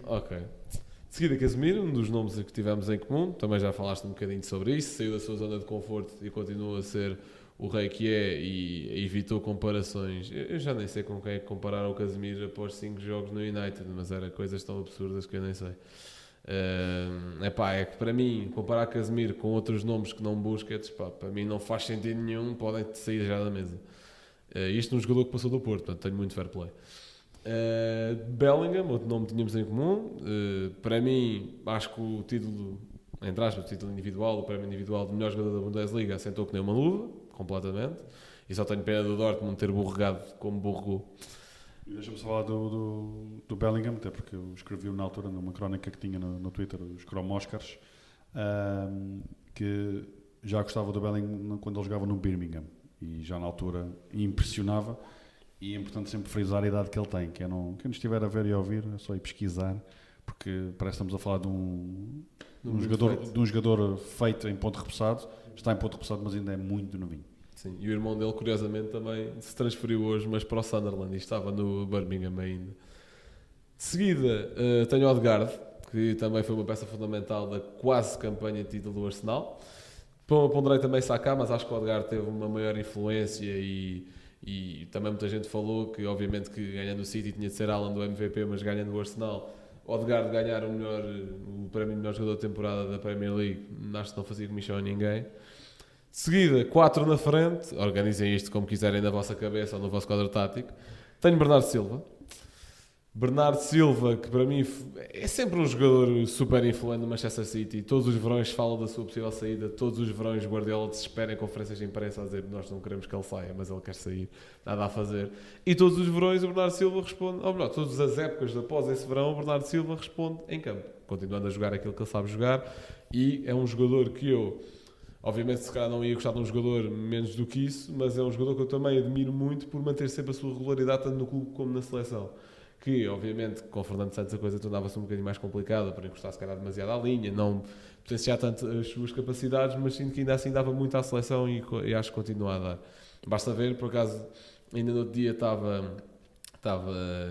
Ok. De seguida, Casemiro, um dos nomes que tivemos em comum, também já falaste um bocadinho sobre isso, saiu da sua zona de conforto e continua a ser o rei que é, e evitou comparações. Eu já nem sei com quem é que compararam o Casemiro após 5 jogos no United, mas eram coisas tão absurdas que eu nem sei. É que para mim, comparar Casemiro com outros nomes que não Busquets, para mim não faz sentido nenhum, podem sair já da mesa. Isto num jogador que passou do Porto, portanto tenho muito fair play. Bellingham, outro nome que tínhamos em comum, para mim acho que o título, entre aspas, o título individual, o prémio individual do melhor jogador da Bundesliga assentou que nem uma luva, completamente, e só tenho pena do Dortmund ter borregado como borregou. Deixa-me só falar do Bellingham, até porque eu escrevi na altura numa crónica que tinha no Twitter, os Chrome Oscars, que já gostava do Bellingham quando ele jogava no Birmingham. e já na altura impressionava. E é importante sempre frisar a idade que ele tem. Quem não estiver a ver e a ouvir, é só ir pesquisar, porque parece que estamos a falar de um jogador feito em ponto repousado. Está em ponto repousado, mas ainda é muito novinho. Sim, e o irmão dele, curiosamente, também se transferiu hoje, mas para o Sunderland, e estava no Birmingham ainda. De seguida, tenho o Odegaard, que também foi uma peça fundamental da quase campanha de título do Arsenal. Ponderei também Saka, mas acho que o Odegaard teve uma maior influência e também muita gente falou que, obviamente, que ganhando o City tinha de ser Haaland do MVP, mas ganhando o Arsenal, Odegaard ganhar o prémio de melhor jogador da temporada da Premier League, acho que não fazia comissão a ninguém. De seguida, 4 na frente, organizem isto como quiserem na vossa cabeça ou no vosso quadro tático. Tenho Bernardo Silva. Bernardo Silva, que para mim é sempre um jogador super influente no Manchester City. Todos os verões falam da sua possível saída. Todos os verões Guardiola desespera em conferências de imprensa a dizer que nós não queremos que ele saia, mas ele quer sair, nada a fazer. E todos os verões o Bernardo Silva responde, ou melhor, todas as épocas após esse verão, o Bernardo Silva responde em campo, continuando a jogar aquilo que ele sabe jogar. E é um jogador que eu, obviamente, se calhar não ia gostar de um jogador menos do que isso, mas é um jogador que eu também admiro muito por manter sempre a sua regularidade tanto no clube como na seleção. Que, obviamente, com o Fernando Santos a coisa tornava-se um bocadinho mais complicada por encostar se calhar demasiado à linha, não potenciar tanto as suas capacidades, mas sinto que ainda assim dava muito à seleção e acho que continua a dar. Basta ver, por acaso, ainda no outro dia estava,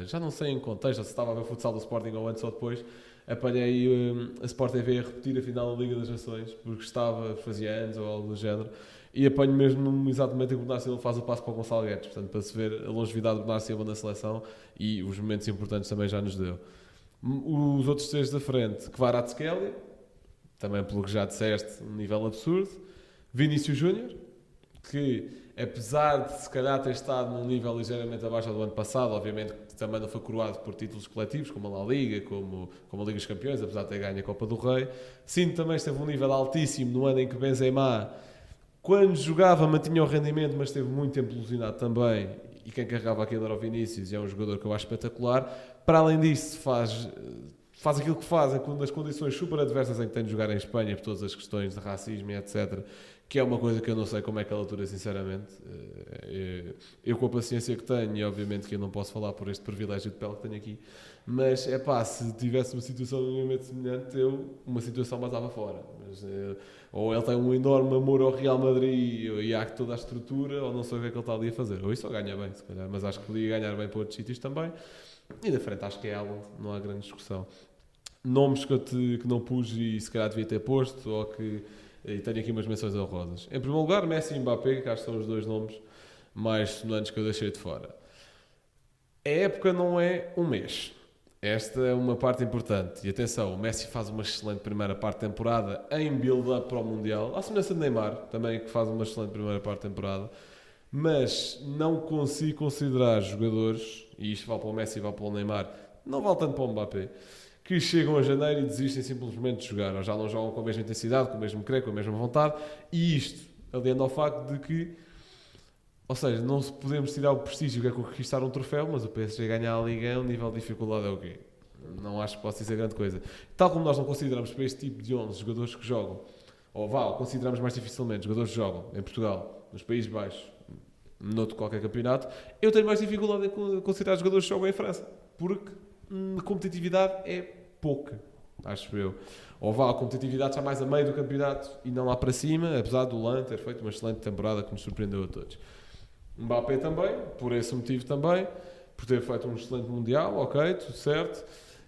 já não sei em contexto, se estava a ver futsal do Sporting ou antes ou depois, apanhei a Sport TV a repetir a final da Liga das Nações, porque fazia anos ou algo do género, e apanho mesmo no exato momento em que o Bernardo Silva faz o passo para o Gonçalo Guedes, portanto, para se ver a longevidade do Bernardo Silva na seleção e os momentos importantes também já nos deu. Os outros 3 da frente, Kvaratskhelia, também pelo que já disseste, um nível absurdo. Vinícius Júnior, que apesar de se calhar ter estado num nível ligeiramente abaixo do ano passado, obviamente que também não foi coroado por títulos coletivos, como a La Liga, como a Liga dos Campeões, apesar de ter ganho a Copa do Rei. Sinto também esteve um nível altíssimo no ano em que Benzema, quando jogava, mantinha o rendimento, mas esteve muito tempo ilusionado também. E quem carregava aquilo era o Vinícius, e é um jogador que eu acho espetacular. Para além disso, faz aquilo que faz nas condições super adversas em que tem de jogar em Espanha, por todas as questões de racismo e etc., que é uma coisa que eu não sei como é que ela atura, sinceramente. Eu com a paciência que tenho, e obviamente que eu não posso falar por este privilégio de pele que tenho aqui, mas se tivesse uma situação minimamente semelhante, uma situação basava fora. Ou ele tem um enorme amor ao Real Madrid e há toda a estrutura, ou não sei o que é que ele está ali a fazer. Ou isso ou ganha bem, se calhar, mas acho que podia ganhar bem para outros sítios também. E da frente acho que é Haaland, não há grande discussão. Nomes que não pus e se calhar devia ter posto, ou que... E tenho aqui umas menções honrosas. Em primeiro lugar, Messi e Mbappé, que acho que são os 2 nomes mais sonantes que eu deixei de fora. A época não é um mês. Esta é uma parte importante. E atenção, o Messi faz uma excelente primeira parte de temporada em build-up para o Mundial. À semelhança de Neymar, também que faz uma excelente primeira parte de temporada. Mas não consigo considerar jogadores, e isto vale para o Messi e vale para o Neymar, não vale tanto para o Mbappé, que chegam a janeiro e desistem simplesmente de jogar, ou já não jogam com a mesma intensidade, com o mesmo querer, com a mesma vontade, e isto aliando ao facto de que, ou seja, não podemos tirar o prestígio que é conquistar um troféu, mas o PSG ganhar a Liga, o nível de dificuldade é o quê? Não acho que possa ser grande coisa. Tal como nós não consideramos para este tipo de 11 jogadores que jogam, ou consideramos mais dificilmente jogadores que jogam em Portugal, nos Países Baixos, noutro qualquer campeonato, eu tenho mais dificuldade em considerar jogadores que jogam em França, porque a competitividade é pouca, acho eu. Ou a competitividade está mais a meio do campeonato e não lá para cima, apesar do Lan ter feito uma excelente temporada que nos surpreendeu a todos. Mbappé também, por esse motivo também, por ter feito um excelente Mundial, ok, tudo certo.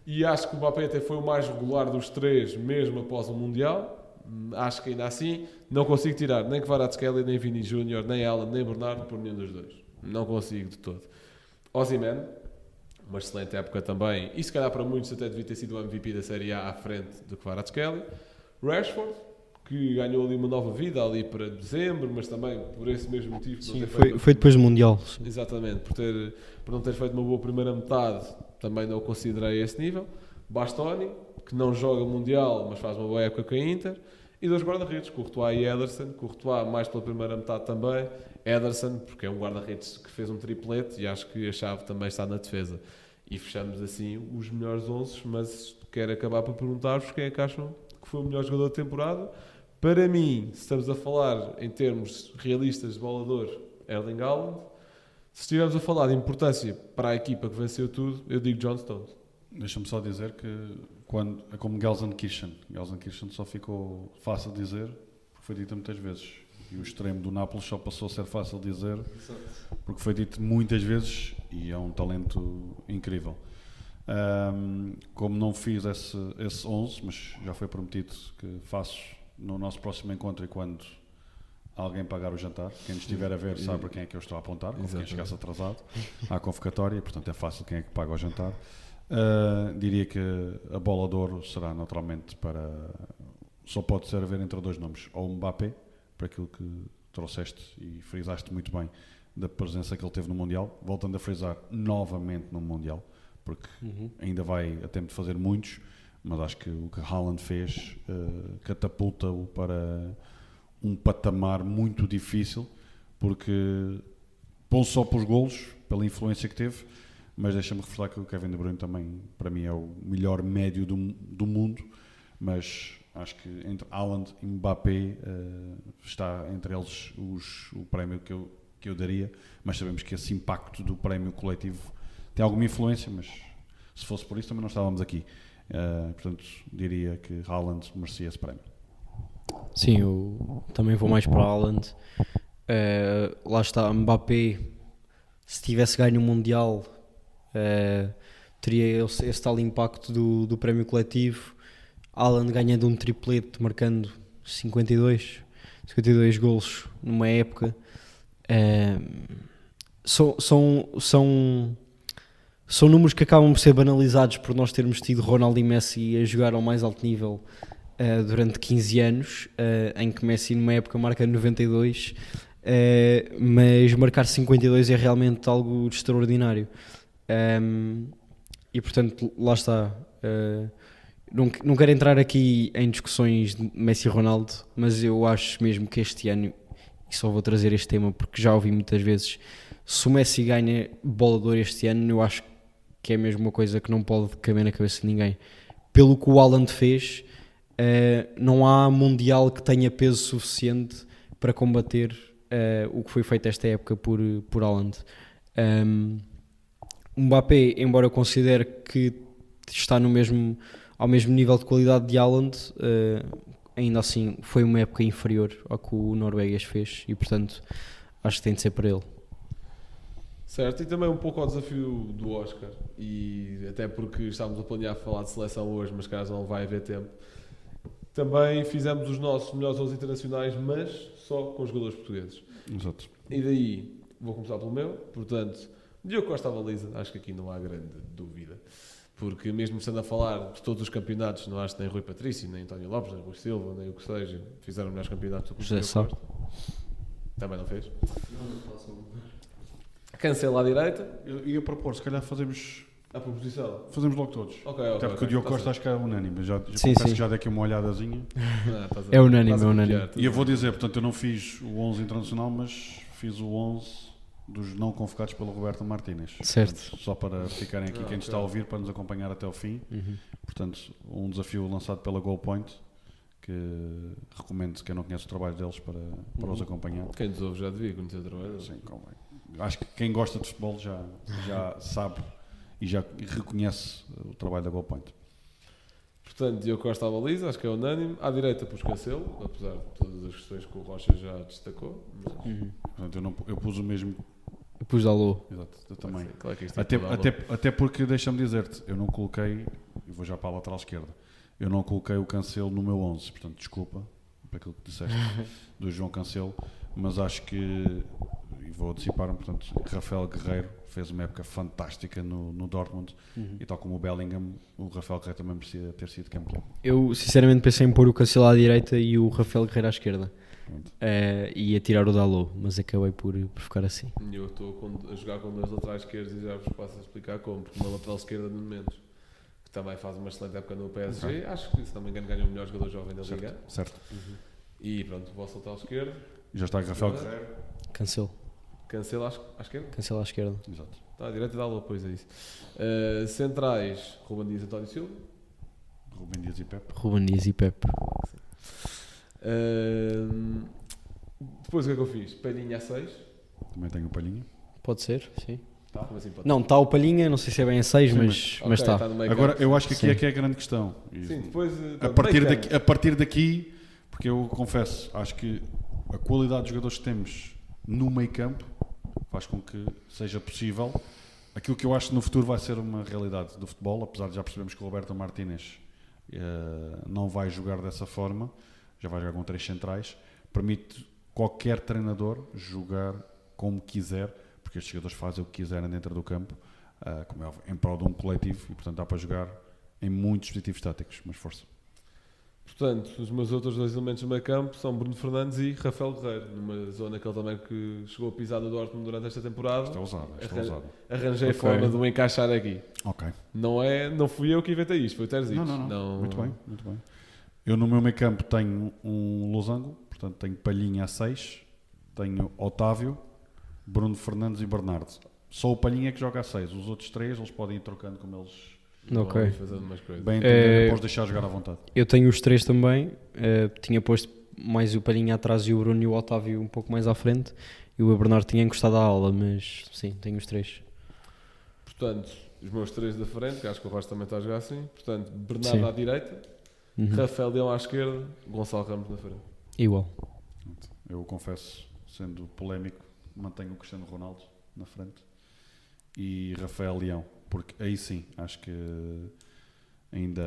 E acho que o Mbappé até foi o mais regular dos 3, mesmo após o Mundial. Acho que ainda assim não consigo tirar nem Kvaratskhelia, nem Vini Júnior, nem Haaland, nem Bernardo por nenhum dos 2. Não consigo de todo. Osimhen, uma excelente época também, e se calhar para muitos até devia ter sido o MVP da Série A à frente do Kvaratskhelia. Rashford, que ganhou ali uma nova vida ali para dezembro, mas também por esse mesmo motivo. Sim, foi depois do Mundial. Sim. Exatamente, por não ter feito uma boa primeira metade, também não o considerei a esse nível. Bastoni, que não joga Mundial, mas faz uma boa época com a Inter. E 2 guarda-redes, Courtois e Ederson. Courtois mais pela primeira metade também. Ederson, porque é um guarda-redes que fez um triplete e acho que a chave também está na defesa. E fechamos assim os melhores 11, mas quero acabar por perguntar-vos quem é que acham que foi o melhor jogador da temporada. Para mim, se estamos a falar em termos realistas de bola de ouro, Erling Haaland. Se estivermos a falar de importância para a equipa que venceu tudo, eu digo John Stones. Deixa-me só dizer que quando, é como Gelsenkirchen só ficou fácil de dizer, porque foi dito muitas vezes. E o extremo do Nápoles só passou a ser fácil de dizer, porque foi dito muitas vezes e é um talento incrível. Como não fiz esse 11, mas já foi prometido que faço no nosso próximo encontro e quando alguém pagar o jantar, quem nos estiver a ver sabe para quem é que eu estou a apontar, como quem chegasse atrasado à convocatória, portanto é fácil quem é que paga o jantar. Diria que a bola de ouro será naturalmente para... Só pode ser a ver entre dois nomes, ou o Mbappé, para aquilo que trouxeste e frisaste muito bem da presença que ele teve no Mundial, voltando a frisar novamente no Mundial, porque ainda vai a tempo de fazer muitos, mas acho que o que Haaland fez catapulta-o para um patamar muito difícil, porque não só pelos golos, pela influência que teve, mas deixa-me reforçar que o Kevin De Bruyne também, para mim, é o melhor médio do mundo, mas acho que entre Haaland e Mbappé está entre eles o prémio que eu daria, mas sabemos que esse impacto do prémio coletivo tem alguma influência, mas se fosse por isso também não estávamos aqui. Portanto, diria que Haaland merecia esse prémio. Sim, eu também vou mais para Haaland. Lá está, Mbappé, se tivesse ganho o Mundial, teria esse tal impacto do prémio coletivo. Haaland ganhando um triplete, marcando 52 golos numa época. São números que acabam por ser banalizados por nós termos tido Ronaldo e Messi a jogar ao mais alto nível durante 15 anos, em que Messi numa época marca 92, mas marcar 52 é realmente algo extraordinário. E portanto, lá está. Não quero entrar aqui em discussões de Messi e Ronaldo, mas eu acho mesmo que este ano, e só vou trazer este tema porque já ouvi muitas vezes, se o Messi ganha bola de ouro este ano, eu acho que é mesmo uma coisa que não pode caber na cabeça de ninguém. Pelo que o Haaland fez, não há mundial que tenha peso suficiente para combater o que foi feito esta época por Haaland. O Mbappé, embora eu considere que está ao mesmo nível de qualidade de Haaland, ainda assim foi uma época inferior ao que o norueguês fez e portanto acho que tem de ser para ele. Certo, e também um pouco ao desafio do Oscar, e até porque estávamos a planear falar de seleção hoje, mas caso não vai haver tempo, também fizemos os nossos melhores 11 internacionais, mas só com jogadores portugueses. Exato. E daí, vou começar pelo meu, portanto, Diogo Costa à baliza, acho que aqui não há grande dúvida. Porque mesmo estando a falar de todos os campeonatos, não acho que nem Rui Patrício, nem António Lopes, nem Rui Silva, nem o que seja, fizeram melhores campeonatos do que o José Sá. Costa. Também não fez. Cancela à direita. Eu ia propor, se calhar fazemos a proposição. Logo todos. Ok, Até porque o Diogo Costa acho que é unânime. Já Sim, confesso sim. que já dei aqui uma olhadazinha. É unânime. E eu vou dizer, portanto, eu não fiz o 11 internacional, mas fiz o 11 dos não convocados pelo Roberto Martínez. Certo. Portanto, só para ficarem aqui quem nos está a ouvir, para nos acompanhar até ao fim. Portanto, um desafio lançado pela Goal Point, que recomendo quem não conhece o trabalho deles para os acompanhar. Quem nos ouve já devia conhecer o trabalho deles. Sim, convém. Acho que quem gosta de futebol já sabe e já reconhece o trabalho da Goal Point. Portanto, Diogo Costa à baliza, acho que é unânime. À direita, pus Cancelo, apesar de todas as questões que o Rocha já destacou. Mas... Portanto, eu pus o mesmo. Eu pus Dalot. Exato, eu também. Claro que isto é tudo à bola. Até porque, deixa-me dizer-te, eu não coloquei, e vou já para a lateral esquerda, eu não coloquei o Cancelo no meu 11, portanto, desculpa para aquilo que disseste do João Cancelo, mas acho que, e vou antecipar-me, portanto, Rafael Guerreiro fez uma época fantástica no Dortmund, e tal como o Bellingham, o Rafael Guerreiro também merecia ter sido campeão. Eu sinceramente pensei em pôr o Cancelo à direita e o Rafael Guerreiro à esquerda. E a tirar o Dalot, mas acabei por ficar assim. Eu estou a jogar com dois laterais esquerdos e já vos passo a explicar como, porque uma lateral esquerda de momentos que também faz uma excelente época no PSG, acho que se não me engano ganha o melhor jogador jovem da Liga. Certo. E pronto, o vosso lateral esquerdo. Já está Rafael Guerreiro. Cancelo Cancela à esquerda? à esquerda. Exato. Está à direita e dá Dalot, pois é isso. Centrais, Ruben Dias e António Silva. Rubem Dias e Pepe. Ruben Dias e Pepe. Depois o que é que eu fiz? Palhinha a 6. Também tenho o Palhinha. Pode ser, sim. Como assim pode Não, está o Palhinha, não sei se é bem a 6, Sim, mas Ok, está. tá no meio Agora, campo. eu acho que aqui Sim. é que é a grande questão. E Sim, depois... a partir daqui, porque eu confesso, acho que a qualidade dos jogadores que temos no meio campo faz com que seja possível aquilo que eu acho que no futuro vai ser uma realidade do futebol, apesar de já percebermos que o Roberto Martínez não vai jogar dessa forma, já vai jogar com 3 centrais, permite qualquer treinador jogar como quiser, porque estes jogadores fazem o que quiserem dentro do campo, como é óbvio, em prol de um coletivo, e portanto dá para jogar em muitos dispositivos táticos, mas força. Portanto, os meus outros 2 elementos do meio campo são Bruno Fernandes e Rafael Guerreiro, numa zona que ele também que chegou a pisar do Dortmund durante esta temporada. Isto é ousado. Arranjei Ok. forma de o encaixar aqui. Ok. Não fui eu que inventei isto, foi o Terzic. Não. Muito bem. Eu no meu meio campo tenho um losango, portanto tenho Palhinha a 6, tenho Otávio, Bruno Fernandes e Bernardo. Só o Palhinha é que joga a 6, os outros 3 eles podem ir trocando como eles Ok. Vão fazendo umas coisas. bem entenderem, podes deixar jogar à vontade. Eu tenho os 3 também. Tinha posto mais o Palhinha atrás e o Bruno e o Otávio um pouco mais à frente. E o Bernardo tinha encostado à aula, mas sim, tenho os 3. Portanto, os meus 3 da frente, que acho que o Rocha também está a jogar assim. Portanto, Bernardo Sim. à direita, Rafael Leão à esquerda, Gonçalo Ramos na frente. Igual. Eu confesso, sendo polémico, mantenho o Cristiano Ronaldo na frente e Rafael Leão, porque aí sim, acho que ainda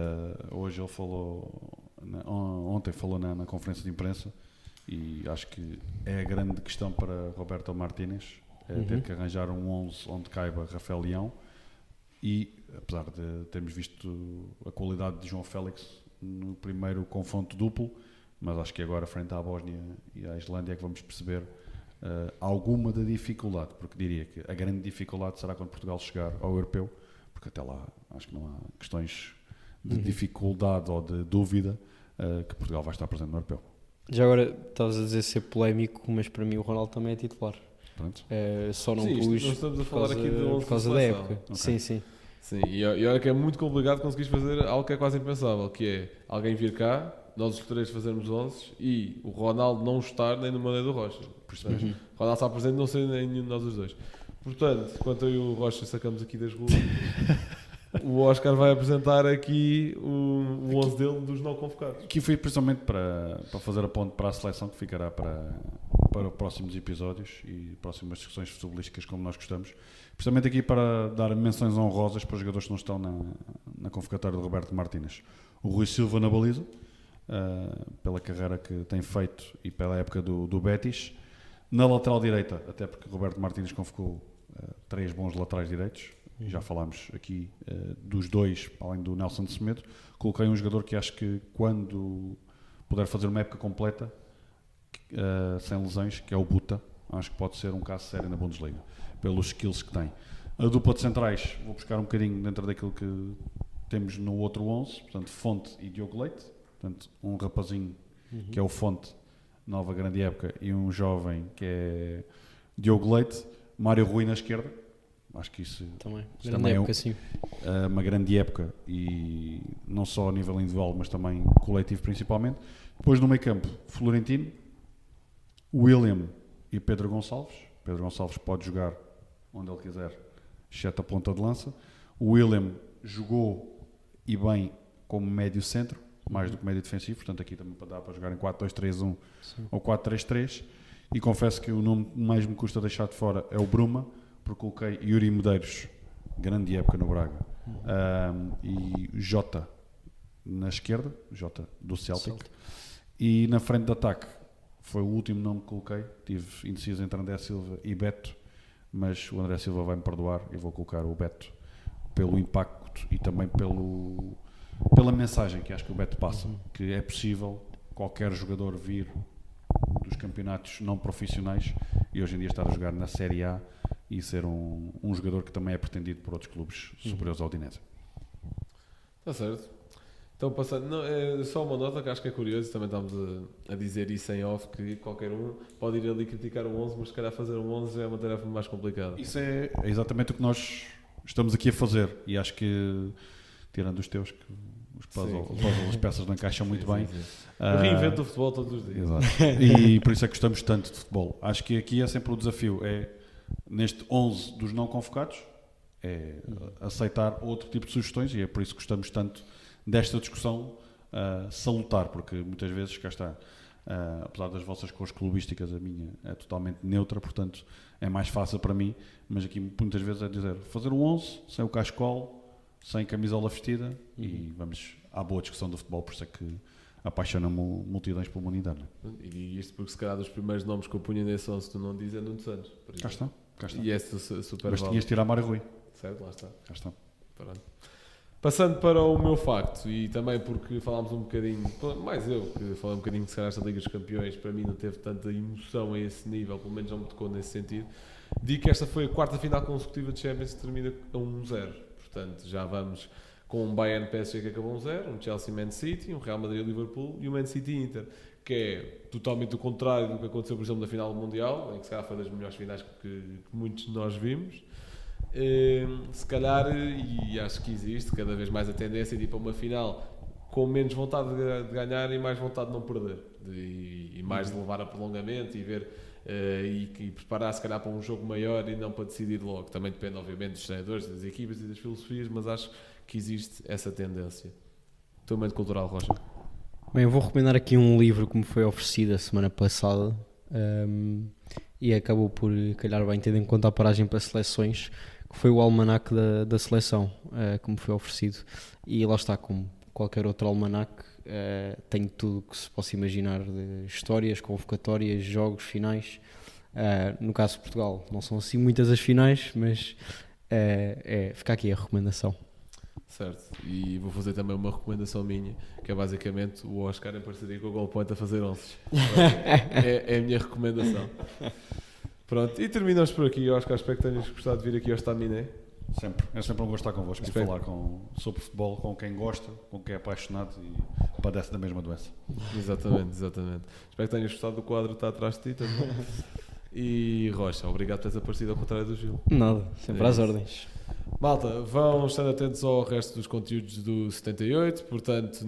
hoje ele falou, ontem falou na conferência de imprensa, e acho que é a grande questão para Roberto Martínez, ter que arranjar um 11 onde caiba Rafael Leão, e apesar de termos visto a qualidade de João Félix no primeiro confronto duplo, mas acho que agora frente à Bósnia e à Islândia é que vamos perceber alguma da dificuldade, porque diria que a grande dificuldade será quando Portugal chegar ao Europeu, porque até lá acho que não há questões de dificuldade ou de dúvida que Portugal vai estar presente no Europeu. Já agora estavas a dizer ser polémico, mas para mim o Ronaldo também é titular. Pronto. Só não Sim, isto pus não estamos a por falar causa, aqui de 11 por causa de da seleção. época. Ok. Sim, sim. Sim, e olha que é muito complicado conseguires fazer algo que é quase impensável, que é alguém vir cá, nós os 3 fazermos 11 e o Ronaldo não estar nem no Mané do Rocha. Portanto, o Ronaldo está presente, não sei nem nenhum de nós os dois. Portanto, enquanto eu e o Rocha sacamos aqui das ruas, o Oscar vai apresentar aqui o 11 dele dos não convocados. Aqui foi precisamente para fazer a ponte para a seleção, que ficará para próximos episódios e próximas discussões futebolísticas como nós gostamos. Precisamente aqui para dar menções honrosas para os jogadores que não estão na convocatória de Roberto Martínez. O Rui Silva na baliza, pela carreira que tem feito e pela época do Betis. Na lateral direita, até porque Roberto Martínez convocou 3 bons laterais direitos, já falámos aqui dos 2, além do Nelson de Semedo. Coloquei um jogador que acho que quando puder fazer uma época completa, sem lesões, que é o Buta, acho que pode ser um caso sério na Bundesliga, pelos skills que tem. A dupla de centrais, vou buscar um bocadinho dentro daquilo que temos no outro 11, portanto Fonte e Diogo Leite, portanto um rapazinho que é o Fonte, nova grande época, e um jovem que é Diogo Leite. Mário Rui na esquerda, acho que isso Também. Isso Grande também é época, sim. uma grande época, e não só a nível individual, mas também coletivo principalmente. Depois no meio campo, Florentino, William e Pedro Gonçalves. Pedro Gonçalves pode jogar onde ele quiser, exceto a ponta de lança. O William jogou e bem como médio centro, mais do que médio defensivo, portanto aqui também dá para jogar em 4-2-3-1 ou 4-3-3. E confesso que o nome que mais me custa deixar de fora é o Bruma, porque coloquei Yuri Medeiros, grande época no Braga, e Jota na esquerda, Jota do Celtic. E na frente de ataque foi o último nome que coloquei, tive indeciso entre André Silva e Beto, mas o André Silva vai-me perdoar e vou colocar o Beto pelo impacto e também pela mensagem que acho que o Beto passa, que é possível qualquer jogador vir dos campeonatos não profissionais e hoje em dia estar a jogar na Série A e ser um jogador que também é pretendido por outros clubes superiores ao Udinese. Está certo. Então, passando, não, é só uma nota que acho que é curioso, também estamos a dizer isso em off, que qualquer um pode ir ali criticar o 11, mas se calhar fazer um 11 é uma tarefa mais complicada. Isso é exatamente o que nós estamos aqui a fazer, e acho que, tirando os teus, que os puzzles, as peças não encaixam muito bem. Sim. Eu reinvento o futebol todos os dias. Exato. E por isso é que gostamos tanto de futebol. Acho que aqui é sempre o desafio, é neste 11 dos não convocados, é aceitar outro tipo de sugestões, e é por isso que gostamos tanto desta discussão salutar, porque muitas vezes, cá está, apesar das vossas cores clubísticas, a minha é totalmente neutra, portanto é mais fácil para mim, mas aqui muitas vezes é dizer, fazer um 11 sem o cascol, sem camisola vestida, e vamos à boa discussão do futebol, por isso é que apaixona multidões pela humanidade. E isto porque se calhar dos primeiros nomes que eu punha nesse 11 tu não dizes é Nuno Santos. Cá está. E é super Mas válido. tinhas de tirar Mário Rui. Certo, lá está. Cá está. Pronto. Passando para o meu facto, e também porque falámos um bocadinho, mais eu, que falei um bocadinho de se calhar esta Liga dos Campeões, para mim não teve tanta emoção a esse nível, pelo menos não me tocou nesse sentido. Digo que esta foi a quarta final consecutiva de Champions que termina a 1-0. Portanto, já vamos com um Bayern PSG que acabou 1-0, um Chelsea Man City, um Real Madrid Liverpool e um Man City Inter, que é totalmente o contrário do que aconteceu, por exemplo, na final do Mundial, em que se calhar foi das melhores finais que muitos de nós vimos. Se calhar, e acho que existe cada vez mais a tendência de ir para uma final com menos vontade de ganhar e mais vontade de não perder, e mais de levar a prolongamento e ver e preparar se calhar para um jogo maior e não para decidir logo. Também depende obviamente dos treinadores, das equipas e das filosofias, mas acho que existe essa tendência. Teu momento cultural, Rocha. Bem, eu vou recomendar aqui um livro que me foi oferecido a semana passada, e acabou por calhar bem, tendo em conta a paragem para seleções, que foi o almanaque da seleção, que me foi oferecido, e lá está, como qualquer outro almanaque, tem tudo o que se possa imaginar de histórias, convocatórias, jogos, finais. No caso de Portugal não são assim muitas as finais, mas fica aqui a recomendação. Certo, e vou fazer também uma recomendação minha, que é basicamente o Oscar em parceria com o Goal Point a fazer 11. É a minha recomendação. Pronto, e terminamos por aqui, Oscar. Espero que tenhas gostado de vir aqui ao Staminé. Sempre. É sempre um gosto estar convosco e Espero. falar sobre futebol com quem gosta, com quem é apaixonado e padece da mesma doença. Exatamente. Espero que tenhas gostado do quadro que está atrás de ti também. E Rocha, obrigado por teres aparecido ao contrário do Gil. Nada, sempre É às isso. ordens. Malta, vão estar atentos ao resto dos conteúdos do 78, portanto,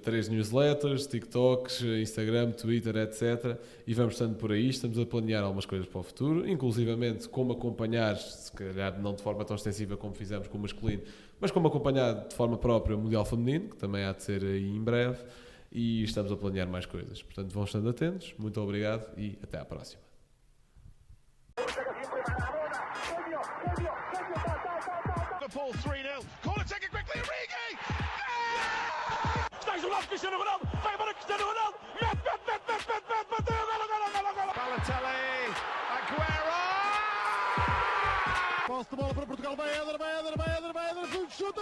3 newsletters, TikToks, Instagram, Twitter, etc. E vamos estando por aí, estamos a planear algumas coisas para o futuro, inclusivamente como acompanhar, se calhar não de forma tão extensiva como fizemos com o masculino, mas como acompanhar de forma própria o Mundial Feminino, que também há de ser aí em breve, e estamos a planear mais coisas. Portanto, vão estando atentos, muito obrigado e até à próxima. Liverpool 3-0. Corner taken quickly. Origi! Stanisław Cristiano Ronaldo. Vai embora Cristiano Ronaldo. Mete. Bateu. Golo. Balotelli. Aguero. Posse de bola para Portugal. Vai Éder. Chuta.